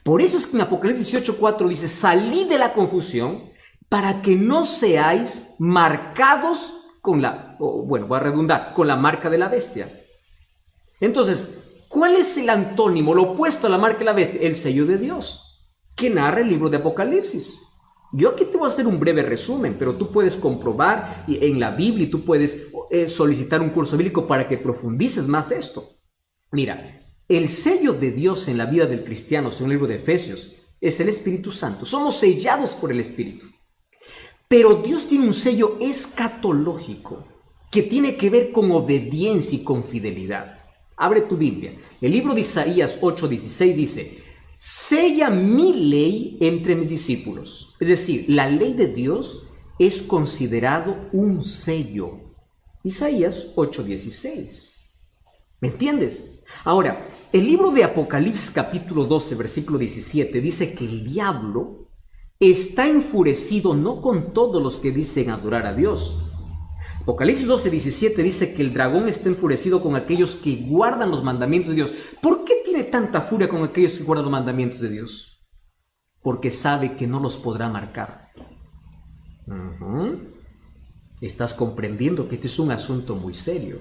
Por eso es que en Apocalipsis 18:4 dice: salid de la confusión para que no seáis marcados con voy a redundar, con la marca de la bestia. Entonces, ¿cuál es el antónimo, lo opuesto a la marca de la bestia? El sello de Dios, que narra el libro de Apocalipsis. Yo aquí te voy a hacer un breve resumen, pero tú puedes comprobar en la Biblia y tú puedes solicitar un curso bíblico para que profundices más esto. Mira, el sello de Dios en la vida del cristiano, según el libro de Efesios, es el Espíritu Santo. Somos sellados por el Espíritu. Pero Dios tiene un sello escatológico que tiene que ver con obediencia y con fidelidad. Abre tu Biblia. El libro de Isaías 8:16 dice: sella mi ley entre mis discípulos. Es decir, la ley de Dios es considerado un sello. Isaías 8:16. ¿Me entiendes? Ahora, el libro de Apocalipsis capítulo 12, versículo 17 dice que el diablo está enfurecido no con todos los que dicen adorar a Dios. Apocalipsis 12:17 dice que el dragón está enfurecido con aquellos que guardan los mandamientos de Dios. ¿Por qué tiene tanta furia con aquellos que guardan los mandamientos de Dios? Porque sabe que no los podrá marcar. Estás comprendiendo que este es un asunto muy serio.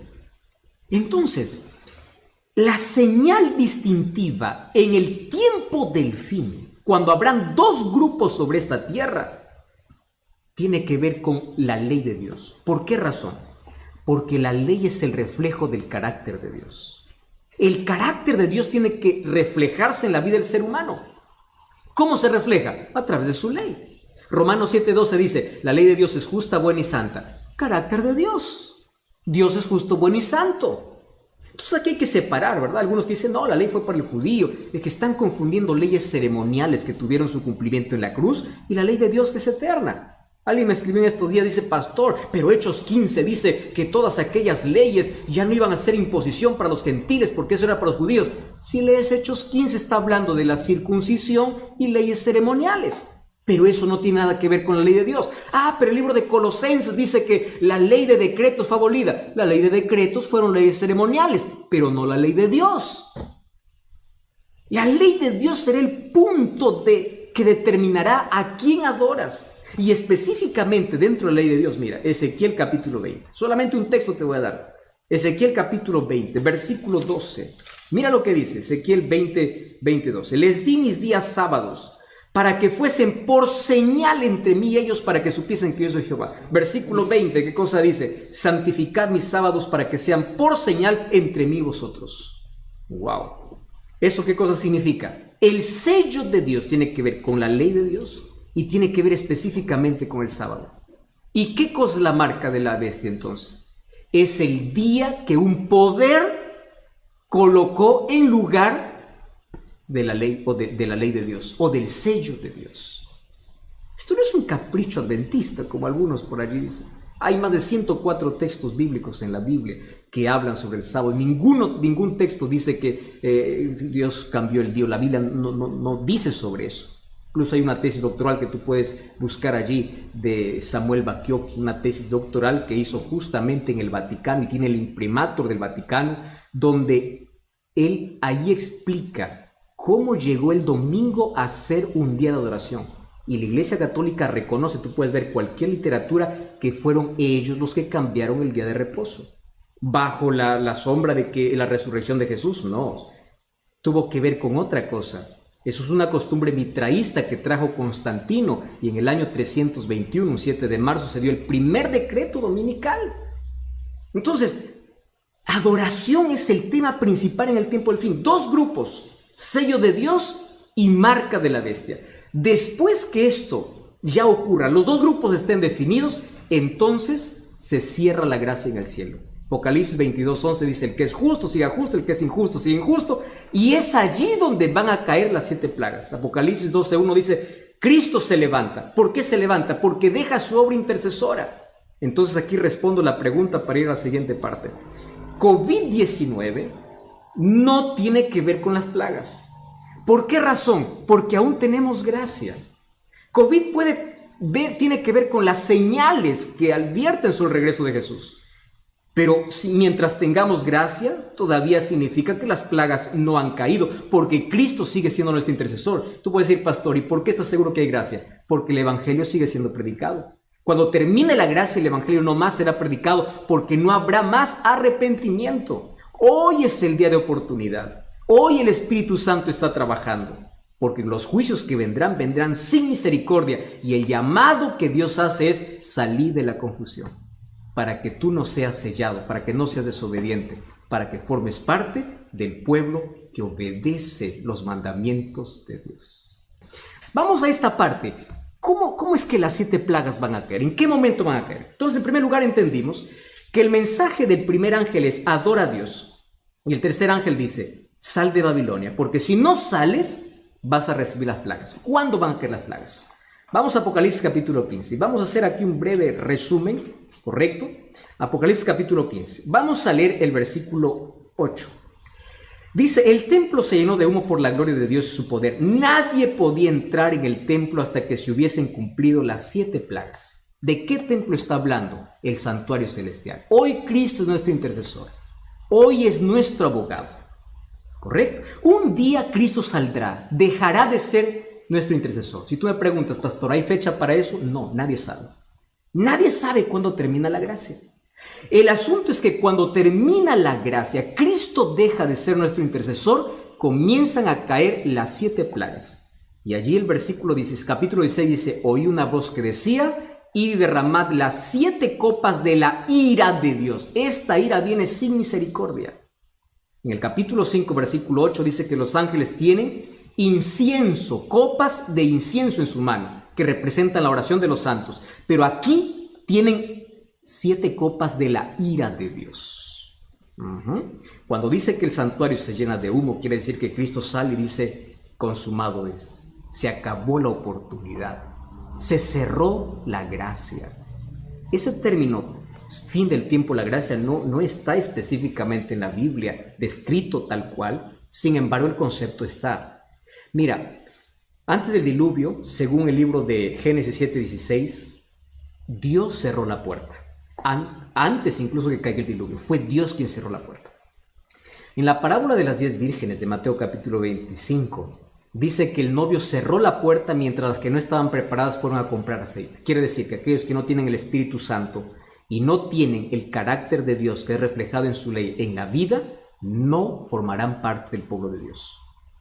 Entonces, la señal distintiva en el tiempo del fin, cuando habrán dos grupos sobre esta tierra, tiene que ver con la ley de Dios. ¿Por qué razón? Porque la ley es el reflejo del carácter de Dios. El carácter de Dios tiene que reflejarse en la vida del ser humano. ¿Cómo se refleja? A través de su ley. Romanos 7:12 dice: la ley de Dios es justa, buena y santa. Carácter de Dios. Dios es justo, bueno y santo. Entonces aquí hay que separar, ¿verdad? Algunos que dicen: no, la ley fue para el judío. Es que están confundiendo leyes ceremoniales que tuvieron su cumplimiento en la cruz y la ley de Dios que es eterna. Alguien me escribió en estos días, dice: pastor, pero Hechos 15 dice que todas aquellas leyes ya no iban a ser imposición para los gentiles porque eso era para los judíos. Si lees Hechos 15 está hablando de la circuncisión y leyes ceremoniales. Pero eso no tiene nada que ver con la ley de Dios. Pero el libro de Colosenses dice que la ley de decretos fue abolida. La ley de decretos fueron leyes ceremoniales, pero no la ley de Dios. La ley de Dios será el punto que determinará a quién adoras. Y específicamente dentro de la ley de Dios, mira, Ezequiel capítulo 20. Solamente un texto te voy a dar. Ezequiel capítulo 20, versículo 12. Mira lo que dice Ezequiel 20:12. Les di mis días sábados para que fuesen por señal entre mí y ellos, para que supiesen que yo soy Jehová. Versículo 20, ¿qué cosa dice? Santificad mis sábados para que sean por señal entre mí y vosotros. ¡Wow! ¿Eso qué cosa significa? El sello de Dios tiene que ver con la ley de Dios y tiene que ver específicamente con el sábado. ¿Y qué cosa es la marca de la bestia entonces? Es el día que un poder colocó en lugar de la ley o de la ley de Dios o del sello de Dios. Esto no es un capricho adventista como algunos por allí dicen. Hay más de 104 textos bíblicos en la Biblia que hablan sobre el sábado. Ningún texto dice que Dios cambió el día. La Biblia no dice sobre eso. Incluso hay una tesis doctoral que tú puedes buscar allí de Samuel Bacchiocchi, una tesis doctoral que hizo justamente en el Vaticano y tiene el imprimatur del Vaticano, donde él ahí explica cómo llegó el domingo a ser un día de adoración. Y la Iglesia Católica reconoce, tú puedes ver cualquier literatura, que fueron ellos los que cambiaron el día de reposo. Bajo la sombra de que la resurrección de Jesús, no. Tuvo que ver con otra cosa. Eso es una costumbre mitraísta que trajo Constantino, y en el año 321, un 7 de marzo, se dio el primer decreto dominical. Entonces, adoración es el tema principal en el tiempo del fin. Dos grupos, sello de Dios y marca de la bestia. Después que esto ya ocurra, los dos grupos estén definidos, entonces se cierra la gracia en el cielo. Apocalipsis 22:11 dice: el que es justo siga justo, el que es injusto siga injusto, y es allí donde van a caer las 7 plagas. Apocalipsis 12:1 dice: Cristo se levanta. ¿Por qué se levanta? Porque deja su obra intercesora. Entonces aquí respondo la pregunta para ir a la siguiente parte. COVID-19 no tiene que ver con las plagas. ¿Por qué razón? Porque aún tenemos gracia. COVID tiene que ver con las señales que advierten sobre el regreso de Jesús. Pero mientras tengamos gracia, todavía significa que las plagas no han caído, porque Cristo sigue siendo nuestro intercesor. Tú puedes decir, pastor, ¿y por qué estás seguro que hay gracia? Porque el Evangelio sigue siendo predicado. Cuando termine la gracia, el Evangelio no más será predicado, porque no habrá más arrepentimiento. Hoy es el día de oportunidad. Hoy el Espíritu Santo está trabajando, porque los juicios que vendrán sin misericordia, y el llamado que Dios hace es salir de la confusión, para que tú no seas sellado, para que no seas desobediente, para que formes parte del pueblo que obedece los mandamientos de Dios. Vamos a esta parte. ¿Cómo es que las 7 plagas van a caer? ¿En qué momento van a caer? Entonces, en primer lugar, entendimos que el mensaje del primer ángel es adora a Dios. Y el tercer ángel dice, sal de Babilonia, porque si no sales, vas a recibir las plagas. ¿Cuándo van a caer las plagas? Vamos a Apocalipsis capítulo 15. Vamos a hacer aquí un breve resumen, ¿correcto? Apocalipsis capítulo 15. Vamos a leer el versículo 8. Dice, el templo se llenó de humo por la gloria de Dios y su poder. Nadie podía entrar en el templo hasta que se hubiesen cumplido las 7 plagas. ¿De qué templo está hablando? El santuario celestial. Hoy Cristo es nuestro intercesor. Hoy es nuestro abogado. ¿Correcto? Un día Cristo saldrá, dejará de ser nuestro intercesor. Si tú me preguntas, pastor, ¿hay fecha para eso? No, nadie sabe. Nadie sabe cuándo termina la gracia. El asunto es que cuando termina la gracia, Cristo deja de ser nuestro intercesor, comienzan a caer las 7 plagas. Y allí el versículo 16, capítulo 16 dice, oí una voz que decía, id y derramad las 7 copas de la ira de Dios. Esta ira viene sin misericordia. En el capítulo 5, versículo 8 dice que los ángeles tienen incienso, copas de incienso en su mano, que representan la oración de los santos. Pero aquí tienen 7 copas de la ira de Dios. Cuando dice que el santuario se llena de humo, quiere decir que Cristo sale y dice, consumado es. Se acabó la oportunidad. Se cerró la gracia. Ese término, fin del tiempo, la gracia, no está específicamente en la Biblia descrito tal cual. Sin embargo, el concepto está. Mira, antes del diluvio, según el libro de Génesis 7:16, Dios cerró la puerta. Antes incluso que caiga el diluvio, fue Dios quien cerró la puerta. En la parábola de las 10 vírgenes de Mateo capítulo 25, dice que el novio cerró la puerta mientras las que no estaban preparadas fueron a comprar aceite. Quiere decir que aquellos que no tienen el Espíritu Santo y no tienen el carácter de Dios que es reflejado en su ley en la vida, no formarán parte del pueblo de Dios.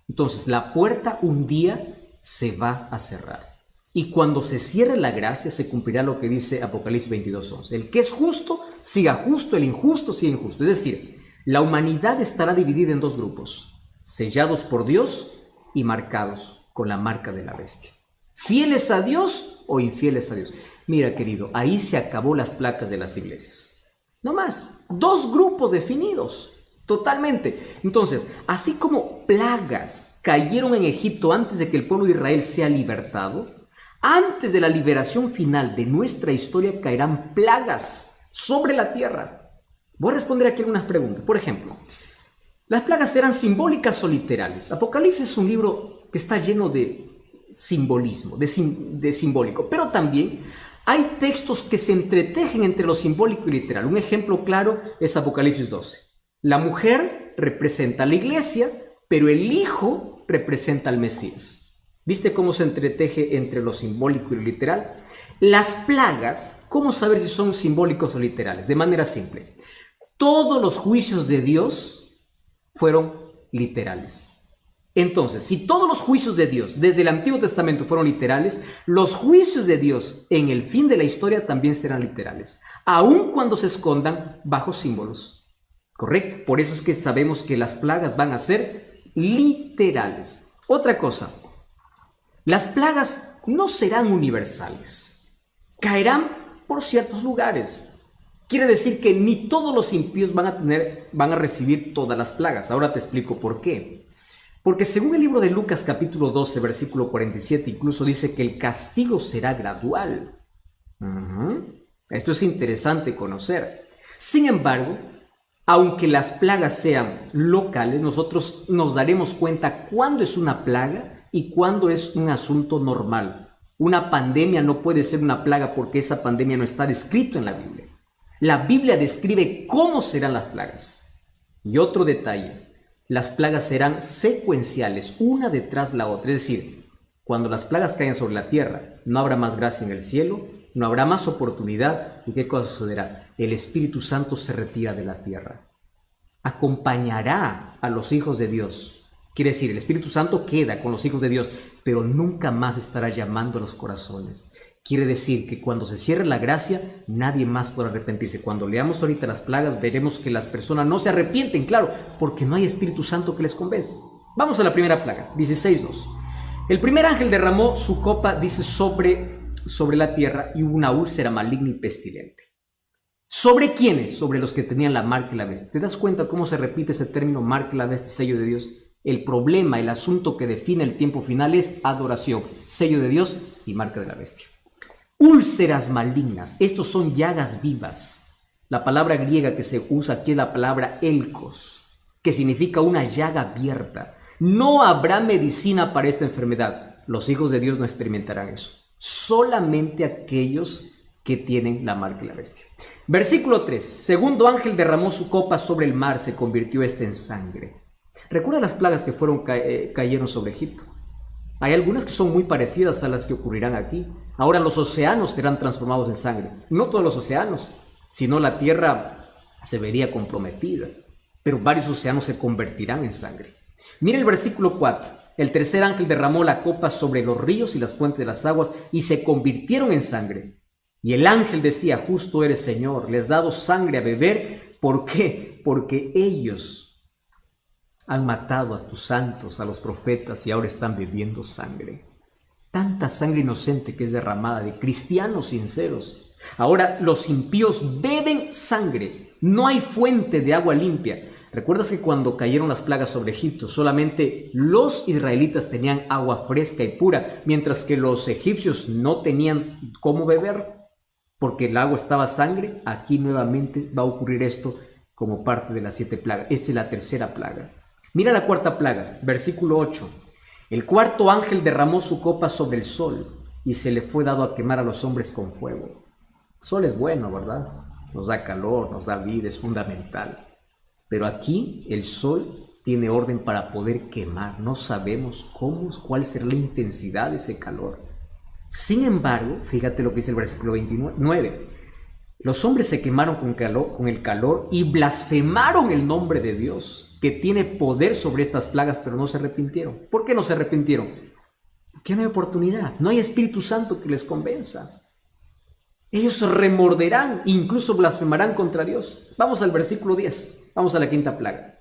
Entonces la puerta un día se va a cerrar. Y cuando se cierre la gracia, se cumplirá lo que dice Apocalipsis 22:11. El que es justo, siga justo, el injusto, siga injusto. Es decir, la humanidad estará dividida en 2 grupos, sellados por Dios y marcados con la marca de la bestia. ¿Fieles a Dios o infieles a Dios? Mira, querido, ahí se acabó las placas de las iglesias. No más, 2 grupos definidos, totalmente. Entonces, así como plagas cayeron en Egipto antes de que el pueblo de Israel sea libertado, antes de la liberación final de nuestra historia caerán plagas sobre la tierra. Voy a responder aquí algunas preguntas. Por ejemplo, ¿las plagas eran simbólicas o literales? Apocalipsis es un libro que está lleno de simbolismo, de simbólico, pero también hay textos que se entretejen entre lo simbólico y literal. Un ejemplo claro es Apocalipsis 12. La mujer representa a la iglesia, pero el hijo representa al Mesías. ¿Viste cómo se entreteje entre lo simbólico y lo literal? Las plagas, ¿cómo saber si son simbólicos o literales? De manera simple. Todos los juicios de Dios fueron literales. Entonces, si todos los juicios de Dios desde el Antiguo Testamento fueron literales, los juicios de Dios en el fin de la historia también serán literales, aun cuando se escondan bajo símbolos. ¿Correcto? Por eso es que sabemos que las plagas van a ser literales. Otra cosa. Las plagas no serán universales, caerán por ciertos lugares. Quiere decir que ni todos los impíos van a recibir todas las plagas. Ahora te explico por qué. Porque según el libro de Lucas capítulo 12, versículo 47, incluso dice que el castigo será gradual. Esto es interesante conocer. Sin embargo, aunque las plagas sean locales, nosotros nos daremos cuenta cuándo es una plaga y cuándo es un asunto normal. Una pandemia no puede ser una plaga porque esa pandemia no está descrito en la Biblia. La Biblia describe cómo serán las plagas. Y otro detalle, las plagas serán secuenciales, una detrás la otra. Es decir, cuando las plagas caigan sobre la tierra, no habrá más gracia en el cielo, no habrá más oportunidad. ¿Y qué cosa sucederá? El Espíritu Santo se retira de la tierra. Acompañará a los hijos de Dios. Quiere decir, el Espíritu Santo queda con los hijos de Dios, pero nunca más estará llamando a los corazones. Quiere decir que cuando se cierre la gracia, nadie más podrá arrepentirse. Cuando leamos ahorita las plagas, veremos que las personas no se arrepienten, claro, porque no hay Espíritu Santo que les convence. Vamos a la primera plaga, 16:2. El primer ángel derramó su copa, dice, sobre la tierra, y hubo una úlcera maligna y pestilente. ¿Sobre quiénes? Sobre los que tenían la marca y la bestia. ¿Te das cuenta cómo se repite ese término, marca y la bestia, sello de Dios? El problema, el asunto que define el tiempo final es adoración, sello de Dios y marca de la bestia. Úlceras malignas, estos son llagas vivas. La palabra griega que se usa aquí es la palabra elkos, que significa una llaga abierta. No habrá medicina para esta enfermedad. Los hijos de Dios no experimentarán eso. Solamente aquellos que tienen la marca de la bestia. Versículo 3. Segundo ángel derramó su copa sobre el mar, se convirtió este en sangre. ¿Recuerda las plagas que cayeron sobre Egipto? Hay algunas que son muy parecidas a las que ocurrirán aquí. Ahora los océanos serán transformados en sangre. No todos los océanos, sino la tierra se vería comprometida. Pero varios océanos se convertirán en sangre. Mira el versículo 4. El tercer ángel derramó la copa sobre los ríos y las fuentes de las aguas y se convirtieron en sangre. Y el ángel decía, justo eres, Señor, les has dado sangre a beber. ¿Por qué? Porque ellos han matado a tus santos, a los profetas, y ahora están bebiendo sangre. Tanta sangre inocente que es derramada de cristianos sinceros. Ahora los impíos beben sangre. No hay fuente de agua limpia. ¿Recuerdas que cuando cayeron las plagas sobre Egipto, solamente los israelitas tenían agua fresca y pura, mientras que los egipcios no tenían cómo beber? Porque el agua estaba sangre. Aquí nuevamente va a ocurrir esto como parte de las 7 plagas. Esta es la tercera plaga. Mira la cuarta plaga, versículo 8. El cuarto ángel derramó su copa sobre el sol y se le fue dado a quemar a los hombres con fuego. El sol es bueno, ¿verdad? Nos da calor, nos da vida, es fundamental. Pero aquí el sol tiene orden para poder quemar. No sabemos cuál será la intensidad de ese calor. Sin embargo, fíjate lo que dice el versículo 29. Los hombres se quemaron con el calor y blasfemaron el nombre de Dios, que tiene poder sobre estas plagas, pero no se arrepintieron. ¿Por qué no se arrepintieron? Porque no hay oportunidad, no hay Espíritu Santo que les convenza. Ellos remorderán, incluso blasfemarán contra Dios. Vamos al versículo 10, vamos a la quinta plaga.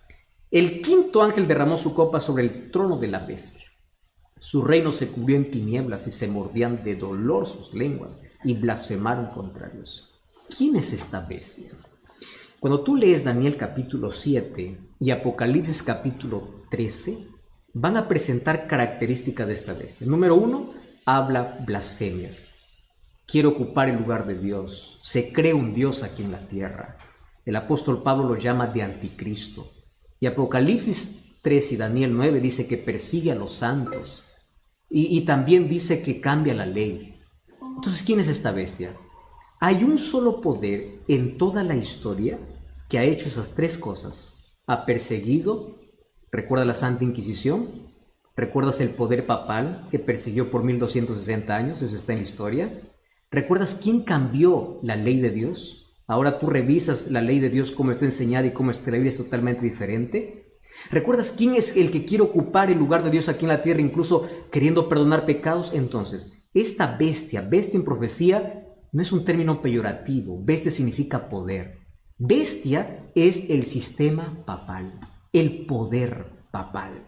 El quinto ángel derramó su copa sobre el trono de la bestia. Su reino se cubrió en tinieblas y se mordían de dolor sus lenguas y blasfemaron contra Dios. ¿Quién es esta bestia? Cuando tú lees Daniel capítulo 7 y Apocalipsis capítulo 13, van a presentar características de esta bestia. Número 1, habla blasfemias. Quiere ocupar el lugar de Dios. Se cree un Dios aquí en la tierra. El apóstol Pablo lo llama de anticristo. Y Apocalipsis 3 y Daniel 9 dice que persigue a los santos. Y también dice que cambia la ley. Entonces, ¿quién es esta bestia? Hay un solo poder en toda la historia que ha hecho esas 3 cosas. Ha perseguido, ¿recuerda la Santa Inquisición? ¿Recuerdas el poder papal que persiguió por 1260 años? Eso está en la historia. ¿Recuerdas quién cambió la ley de Dios? Ahora tú revisas la ley de Dios, cómo está enseñada y cómo está la Biblia, es totalmente diferente. ¿Recuerdas quién es el que quiere ocupar el lugar de Dios aquí en la tierra, incluso queriendo perdonar pecados? Entonces, esta bestia en profecía, no es un término peyorativo. Bestia significa poder. Bestia es el sistema papal, el poder papal.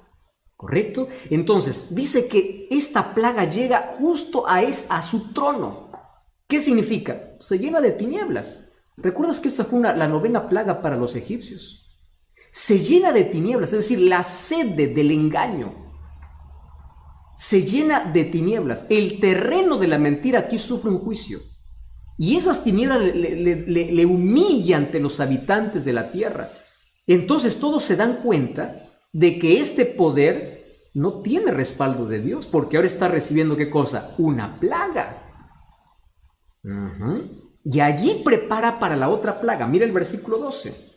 ¿Correcto? Entonces, dice que esta plaga llega justo a su trono. ¿Qué significa? Se llena de tinieblas. ¿Recuerdas que esta fue la 9ª plaga para los egipcios? Se llena de tinieblas, es decir, la sede del engaño. Se llena de tinieblas. El terreno de la mentira aquí sufre un juicio. Y esas tinieblas le humillan ante los habitantes de la tierra. Entonces todos se dan cuenta de que este poder no tiene respaldo de Dios, porque ahora está recibiendo ¿qué cosa? Una plaga. Y allí prepara para la otra plaga. Mira el versículo 12.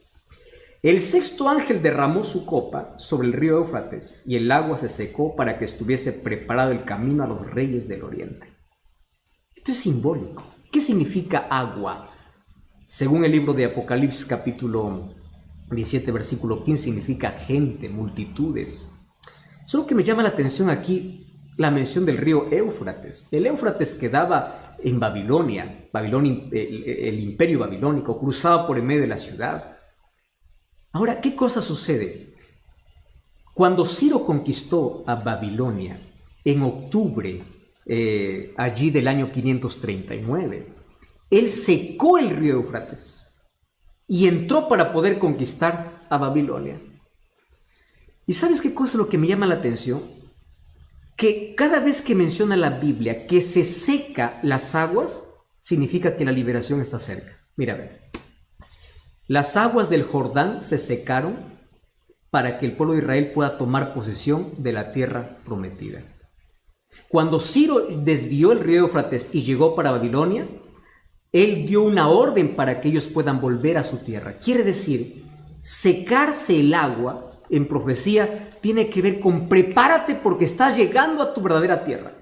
El sexto ángel derramó su copa sobre el río Éufrates y el agua se secó para que estuviese preparado el camino a los reyes del oriente. Esto es simbólico. ¿Qué significa agua? Según el libro de Apocalipsis capítulo 17 versículo 15 significa gente, multitudes. Solo que me llama la atención aquí la mención del río Éufrates. El Éufrates quedaba en Babilonia, el imperio babilónico, cruzaba por en medio de la ciudad. Ahora, ¿qué cosa sucede? Cuando Ciro conquistó a Babilonia en octubre allí del año 539, él secó el río Éufrates y entró para poder conquistar a Babilonia. ¿Y sabes qué cosa es lo que me llama la atención? Que cada vez que menciona la Biblia que se seca las aguas, significa que la liberación está cerca. Mira, a ver. Las aguas del Jordán se secaron para que el pueblo de Israel pueda tomar posesión de la tierra prometida. Cuando Ciro desvió el río Éufrates y llegó para Babilonia, él dio una orden para que ellos puedan volver a su tierra. Quiere decir, secarse el agua en profecía tiene que ver con prepárate porque estás llegando a tu verdadera tierra.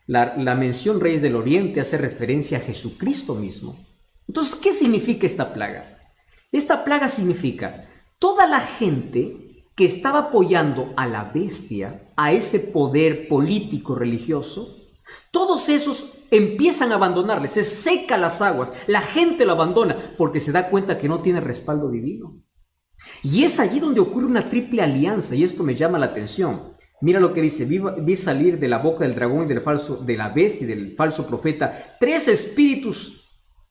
La mención Reyes del Oriente hace referencia a Jesucristo mismo. Entonces, ¿qué significa esta plaga? Esta plaga significa toda la gente que estaba apoyando a la bestia, a ese poder político religioso, todos esos empiezan a abandonarle, se secan las aguas, la gente lo abandona porque se da cuenta que no tiene respaldo divino. Y es allí donde ocurre una triple alianza, y esto me llama la atención. Mira lo que dice: vi salir de la boca del dragón y de la bestia y del falso profeta 3 espíritus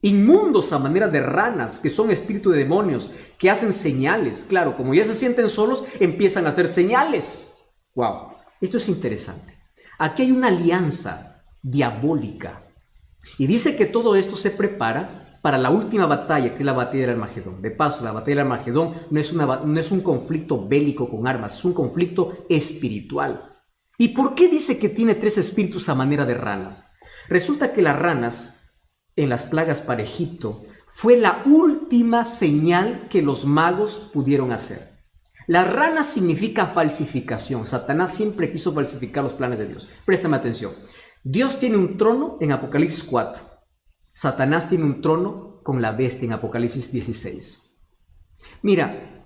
inmundos a manera de ranas, que son espíritus de demonios, que hacen señales. Claro, como ya se sienten solos, empiezan a hacer señales. ¡Wow! Esto es interesante. Aquí hay una alianza diabólica. Y dice que todo esto se prepara para la última batalla, que es la batalla del Armagedón. De paso, la batalla del Armagedón no es un conflicto bélico con armas, es un conflicto espiritual. ¿Y por qué dice que tiene 3 espíritus a manera de ranas? Resulta que las ranas en las plagas para Egipto fue la última señal que los magos pudieron hacer. Las ranas significa falsificación. Satanás siempre quiso falsificar los planes de Dios. Préstame atención. Dios tiene un trono en Apocalipsis 4. Satanás tiene un trono con la bestia en Apocalipsis 16. Mira,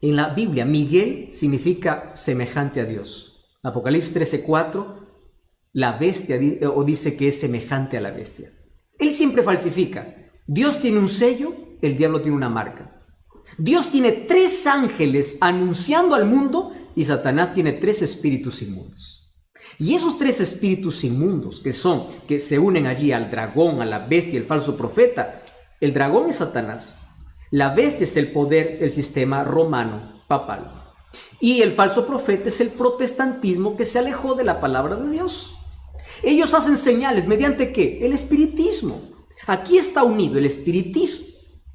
en la Biblia Miguel significa semejante a Dios. Apocalipsis 13:4, la bestia dice que es semejante a la bestia. Él siempre falsifica. Dios tiene un sello, el diablo tiene una marca. Dios tiene 3 ángeles anunciando al mundo y Satanás tiene 3 espíritus inmundos. Y esos 3 espíritus inmundos que se unen allí al dragón, a la bestia y el falso profeta, el dragón es Satanás, la bestia es el poder, el sistema romano papal, y el falso profeta es el protestantismo que se alejó de la palabra de Dios. Ellos hacen señales, ¿mediante qué? El espiritismo. Aquí está unido el espiritismo,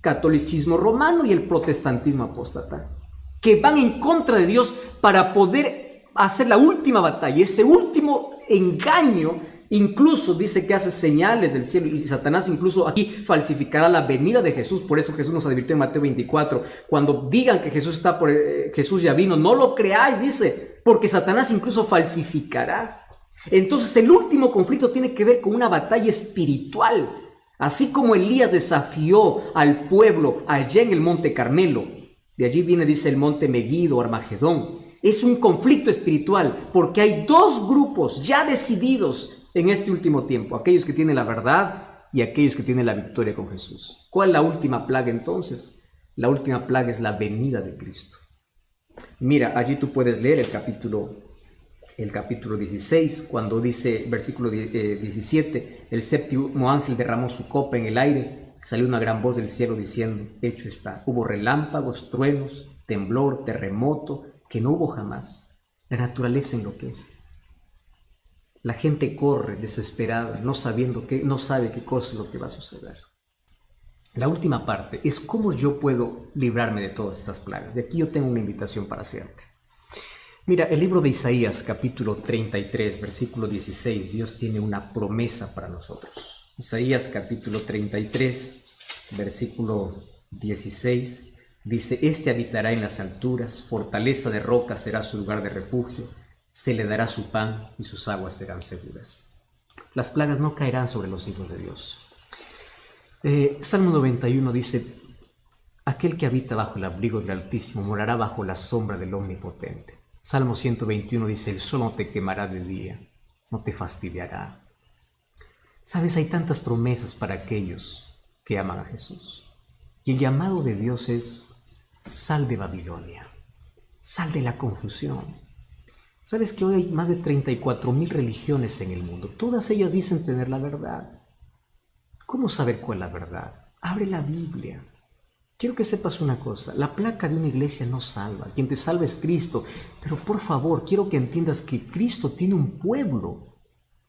catolicismo romano y el protestantismo apóstata, que van en contra de Dios para poder hacer la última batalla, ese último engaño. Incluso dice que hace señales del cielo, y Satanás incluso aquí falsificará la venida de Jesús. Por eso Jesús nos advirtió en Mateo 24, cuando digan que Jesús ya vino, no lo creáis, dice, porque Satanás incluso falsificará. Entonces el último conflicto tiene que ver con una batalla espiritual. Así como Elías desafió al pueblo allá en el monte Carmelo, de allí viene, dice, el monte Meguido, Armagedón. Es un conflicto espiritual porque hay 2 grupos ya decididos en este último tiempo, aquellos que tienen la verdad y aquellos que tienen la victoria con Jesús. ¿Cuál es la última plaga entonces? La última plaga es la venida de Cristo. Mira, allí tú puedes leer el capítulo 16, cuando dice, versículo 17, el séptimo ángel derramó su copa en el aire, salió una gran voz del cielo diciendo: hecho está. Hubo relámpagos, truenos, temblor, terremoto, que no hubo jamás. La naturaleza enloquece. La gente corre desesperada, no sabe qué cosa es lo que va a suceder. La última parte es cómo yo puedo librarme de todas esas plagas. Y aquí yo tengo una invitación para hacerte. Mira, el libro de Isaías, capítulo 33, versículo 16, Dios tiene una promesa para nosotros. Isaías, capítulo 33, versículo 16, dice: Este habitará en las alturas, fortaleza de roca será su lugar de refugio, se le dará su pan y sus aguas serán seguras. Las plagas no caerán sobre los hijos de Dios. Salmo 91 dice: Aquel que habita bajo el abrigo del Altísimo morará bajo la sombra del Omnipotente. Salmo 121 dice: el sol no te quemará de día, no te fastidiará. Sabes, hay tantas promesas para aquellos que aman a Jesús. Y el llamado de Dios es: sal de Babilonia, sal de la confusión. Sabes que hoy hay más de 34,000 religiones en el mundo. Todas ellas dicen tener la verdad. ¿Cómo saber cuál es la verdad? Abre la Biblia. Quiero que sepas una cosa: la placa de una iglesia no salva. Quien te salva es Cristo. Pero por favor, quiero que entiendas que Cristo tiene un pueblo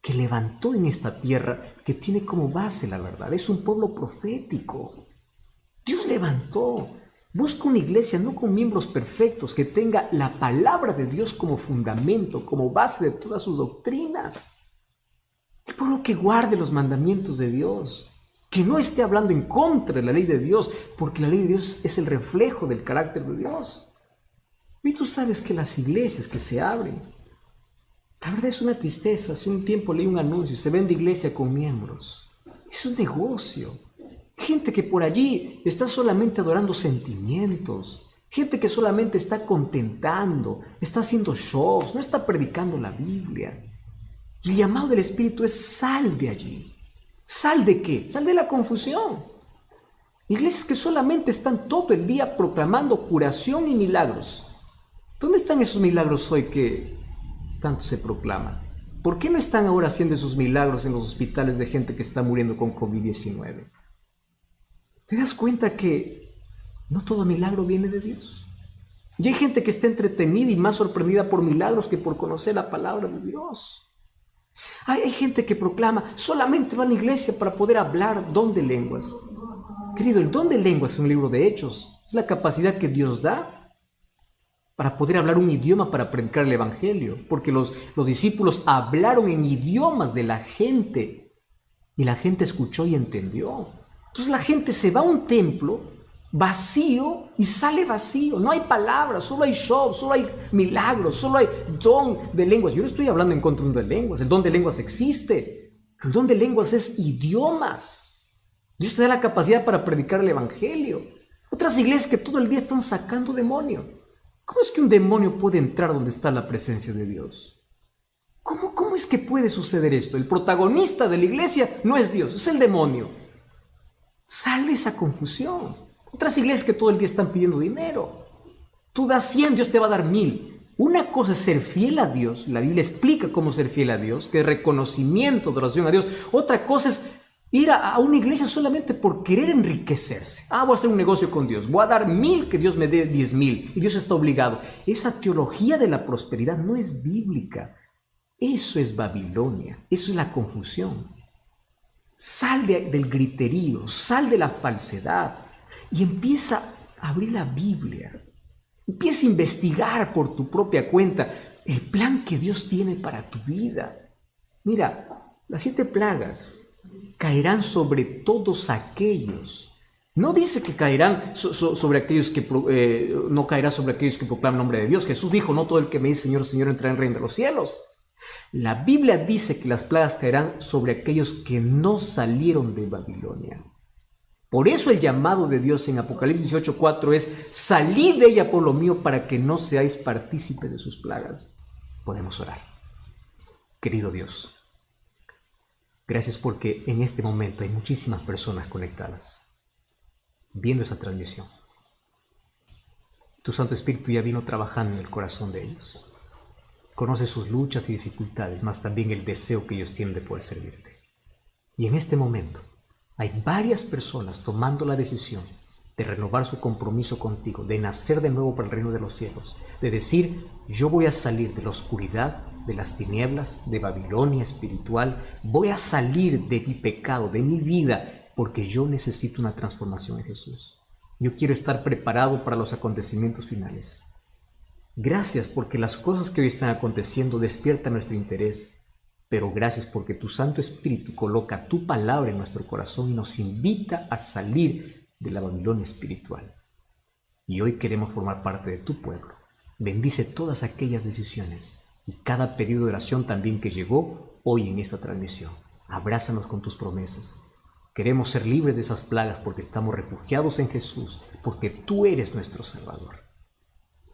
que levantó en esta tierra, que tiene como base la verdad. Es un pueblo profético. Dios levantó. Busca una iglesia no con miembros perfectos, que tenga la palabra de Dios como fundamento, como base de todas sus doctrinas. El pueblo que guarde los mandamientos de Dios, que no esté hablando en contra de la ley de Dios, porque la ley de Dios es el reflejo del carácter de Dios. Y tú sabes que las iglesias que se abren, la verdad es una tristeza. Hace un tiempo leí un anuncio: se vende iglesia con miembros. Es un negocio. Gente que por allí está solamente adorando sentimientos, gente que solamente está contentando, está haciendo shows, no está predicando la Biblia. Y el llamado del Espíritu es: sal de allí. ¿Sal de qué? Sal de la confusión. Iglesias que solamente están todo el día proclamando curación y milagros. ¿Dónde están esos milagros hoy que tanto se proclaman? ¿Por qué no están ahora haciendo esos milagros en los hospitales de gente que está muriendo con COVID-19? ¿Te das cuenta que no todo milagro viene de Dios? Y hay gente que está entretenida y más sorprendida por milagros que por conocer la palabra de Dios. Hay gente que proclama: solamente va a la iglesia para poder hablar don de lenguas. Querido, el don de lenguas es un libro de Hechos. Es la capacidad que Dios da para poder hablar un idioma para predicar el evangelio. Porque los discípulos hablaron en idiomas de la gente y la gente escuchó y entendió. Entonces la gente se va a un templo vacío y sale vacío. No hay palabras, solo hay show, solo hay milagros, solo hay don de lenguas. Yo no estoy hablando en contra del don de lenguas. El don de lenguas existe. El don de lenguas es idiomas. Dios te da la capacidad para predicar el evangelio. Otras iglesias que todo el día están sacando demonio. ¿Cómo es que un demonio puede entrar donde está la presencia de Dios? ¿Cómo es que puede suceder esto? El protagonista de la iglesia no es Dios, es el demonio. Sal de esa confusión. Otras iglesias que todo el día están pidiendo dinero. Tú das 100, Dios te va a dar 1000. Una cosa es ser fiel a Dios. La Biblia explica cómo ser fiel a Dios, que es reconocimiento, adoración a Dios. Otra cosa es ir a una iglesia solamente por querer enriquecerse. Voy a hacer un negocio con Dios. Voy a dar 1000, que Dios me dé 10,000. Y Dios está obligado. Esa teología de la prosperidad no es bíblica. Eso es Babilonia. Eso es la confusión. Sal del griterío, sal de la falsedad y empieza a abrir la Biblia. Empieza a investigar por tu propia cuenta el plan que Dios tiene para tu vida. Mira, las 7 plagas caerán sobre todos aquellos. No dice que caerán sobre aquellos que no caerá sobre aquellos que proclaman el nombre de Dios. Jesús dijo: no todo el que me dice Señor, Señor entrará en el reino de los cielos. La Biblia dice que las plagas caerán sobre aquellos que no salieron de Babilonia. Por eso el llamado de Dios en Apocalipsis 18:4 es: salid de ella, pueblo mío, para que no seáis partícipes de sus plagas. Podemos orar. Querido Dios, gracias porque en este momento hay muchísimas personas conectadas viendo esa transmisión. Tu Santo Espíritu ya vino trabajando en el corazón de ellos. Conoce sus luchas y dificultades, mas también el deseo que ellos tienen de poder servirte. Y en este momento hay varias personas tomando la decisión de renovar su compromiso contigo, de nacer de nuevo para el reino de los cielos, de decir: yo voy a salir de la oscuridad, de las tinieblas, de Babilonia espiritual, voy a salir de mi pecado, de mi vida, porque yo necesito una transformación en Jesús. Yo quiero estar preparado para los acontecimientos finales. Gracias porque las cosas que hoy están aconteciendo despiertan nuestro interés, pero gracias porque tu Santo Espíritu coloca tu palabra en nuestro corazón y nos invita a salir de la Babilonia espiritual. Y hoy queremos formar parte de tu pueblo. Bendice todas aquellas decisiones y cada pedido de oración también que llegó hoy en esta transmisión. Abrázanos con tus promesas. Queremos ser libres de esas plagas porque estamos refugiados en Jesús, porque tú eres nuestro Salvador.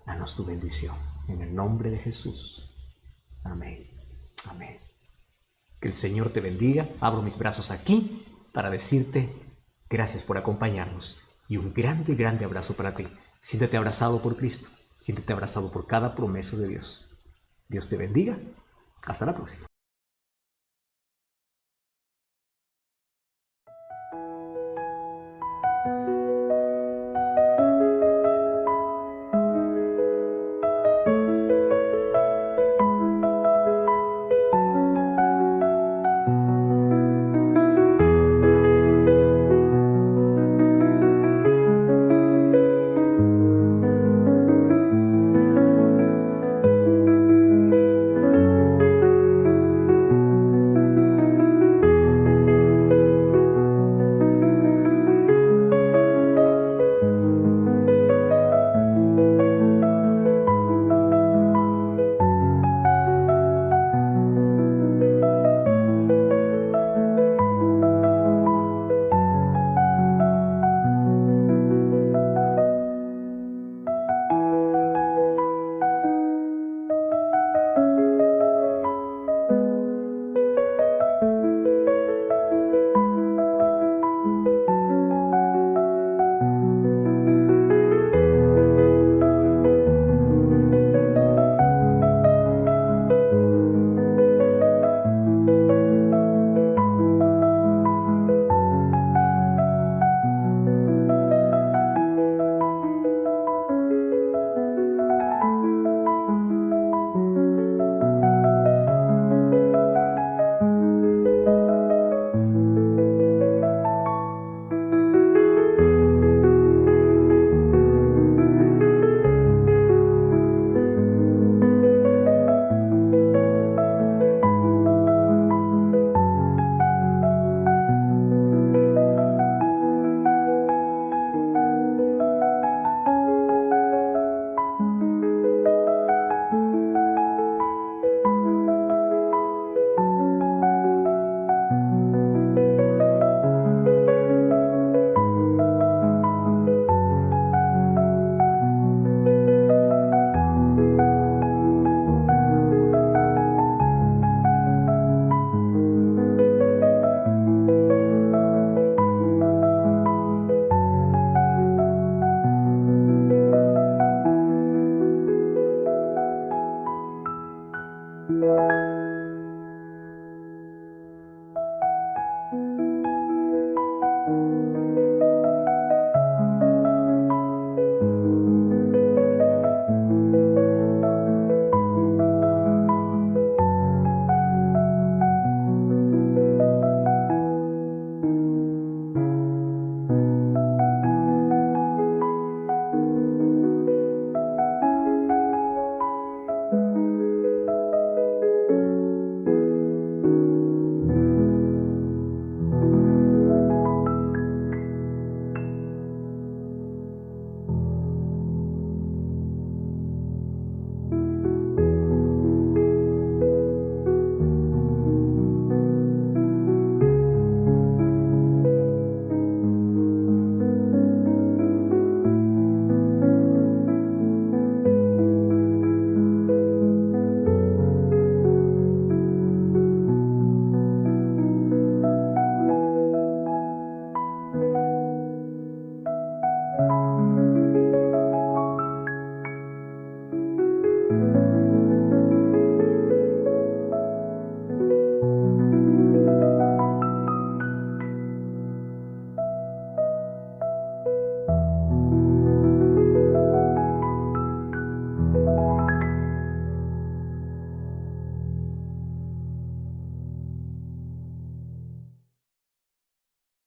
Danos tu bendición en el nombre de Jesús. Amén. Amén. Que el Señor te bendiga. Abro mis brazos aquí para decirte gracias por acompañarnos y un grande, grande abrazo para ti. Siéntete abrazado por Cristo. Siéntete abrazado por cada promesa de Dios. Dios te bendiga. Hasta la próxima.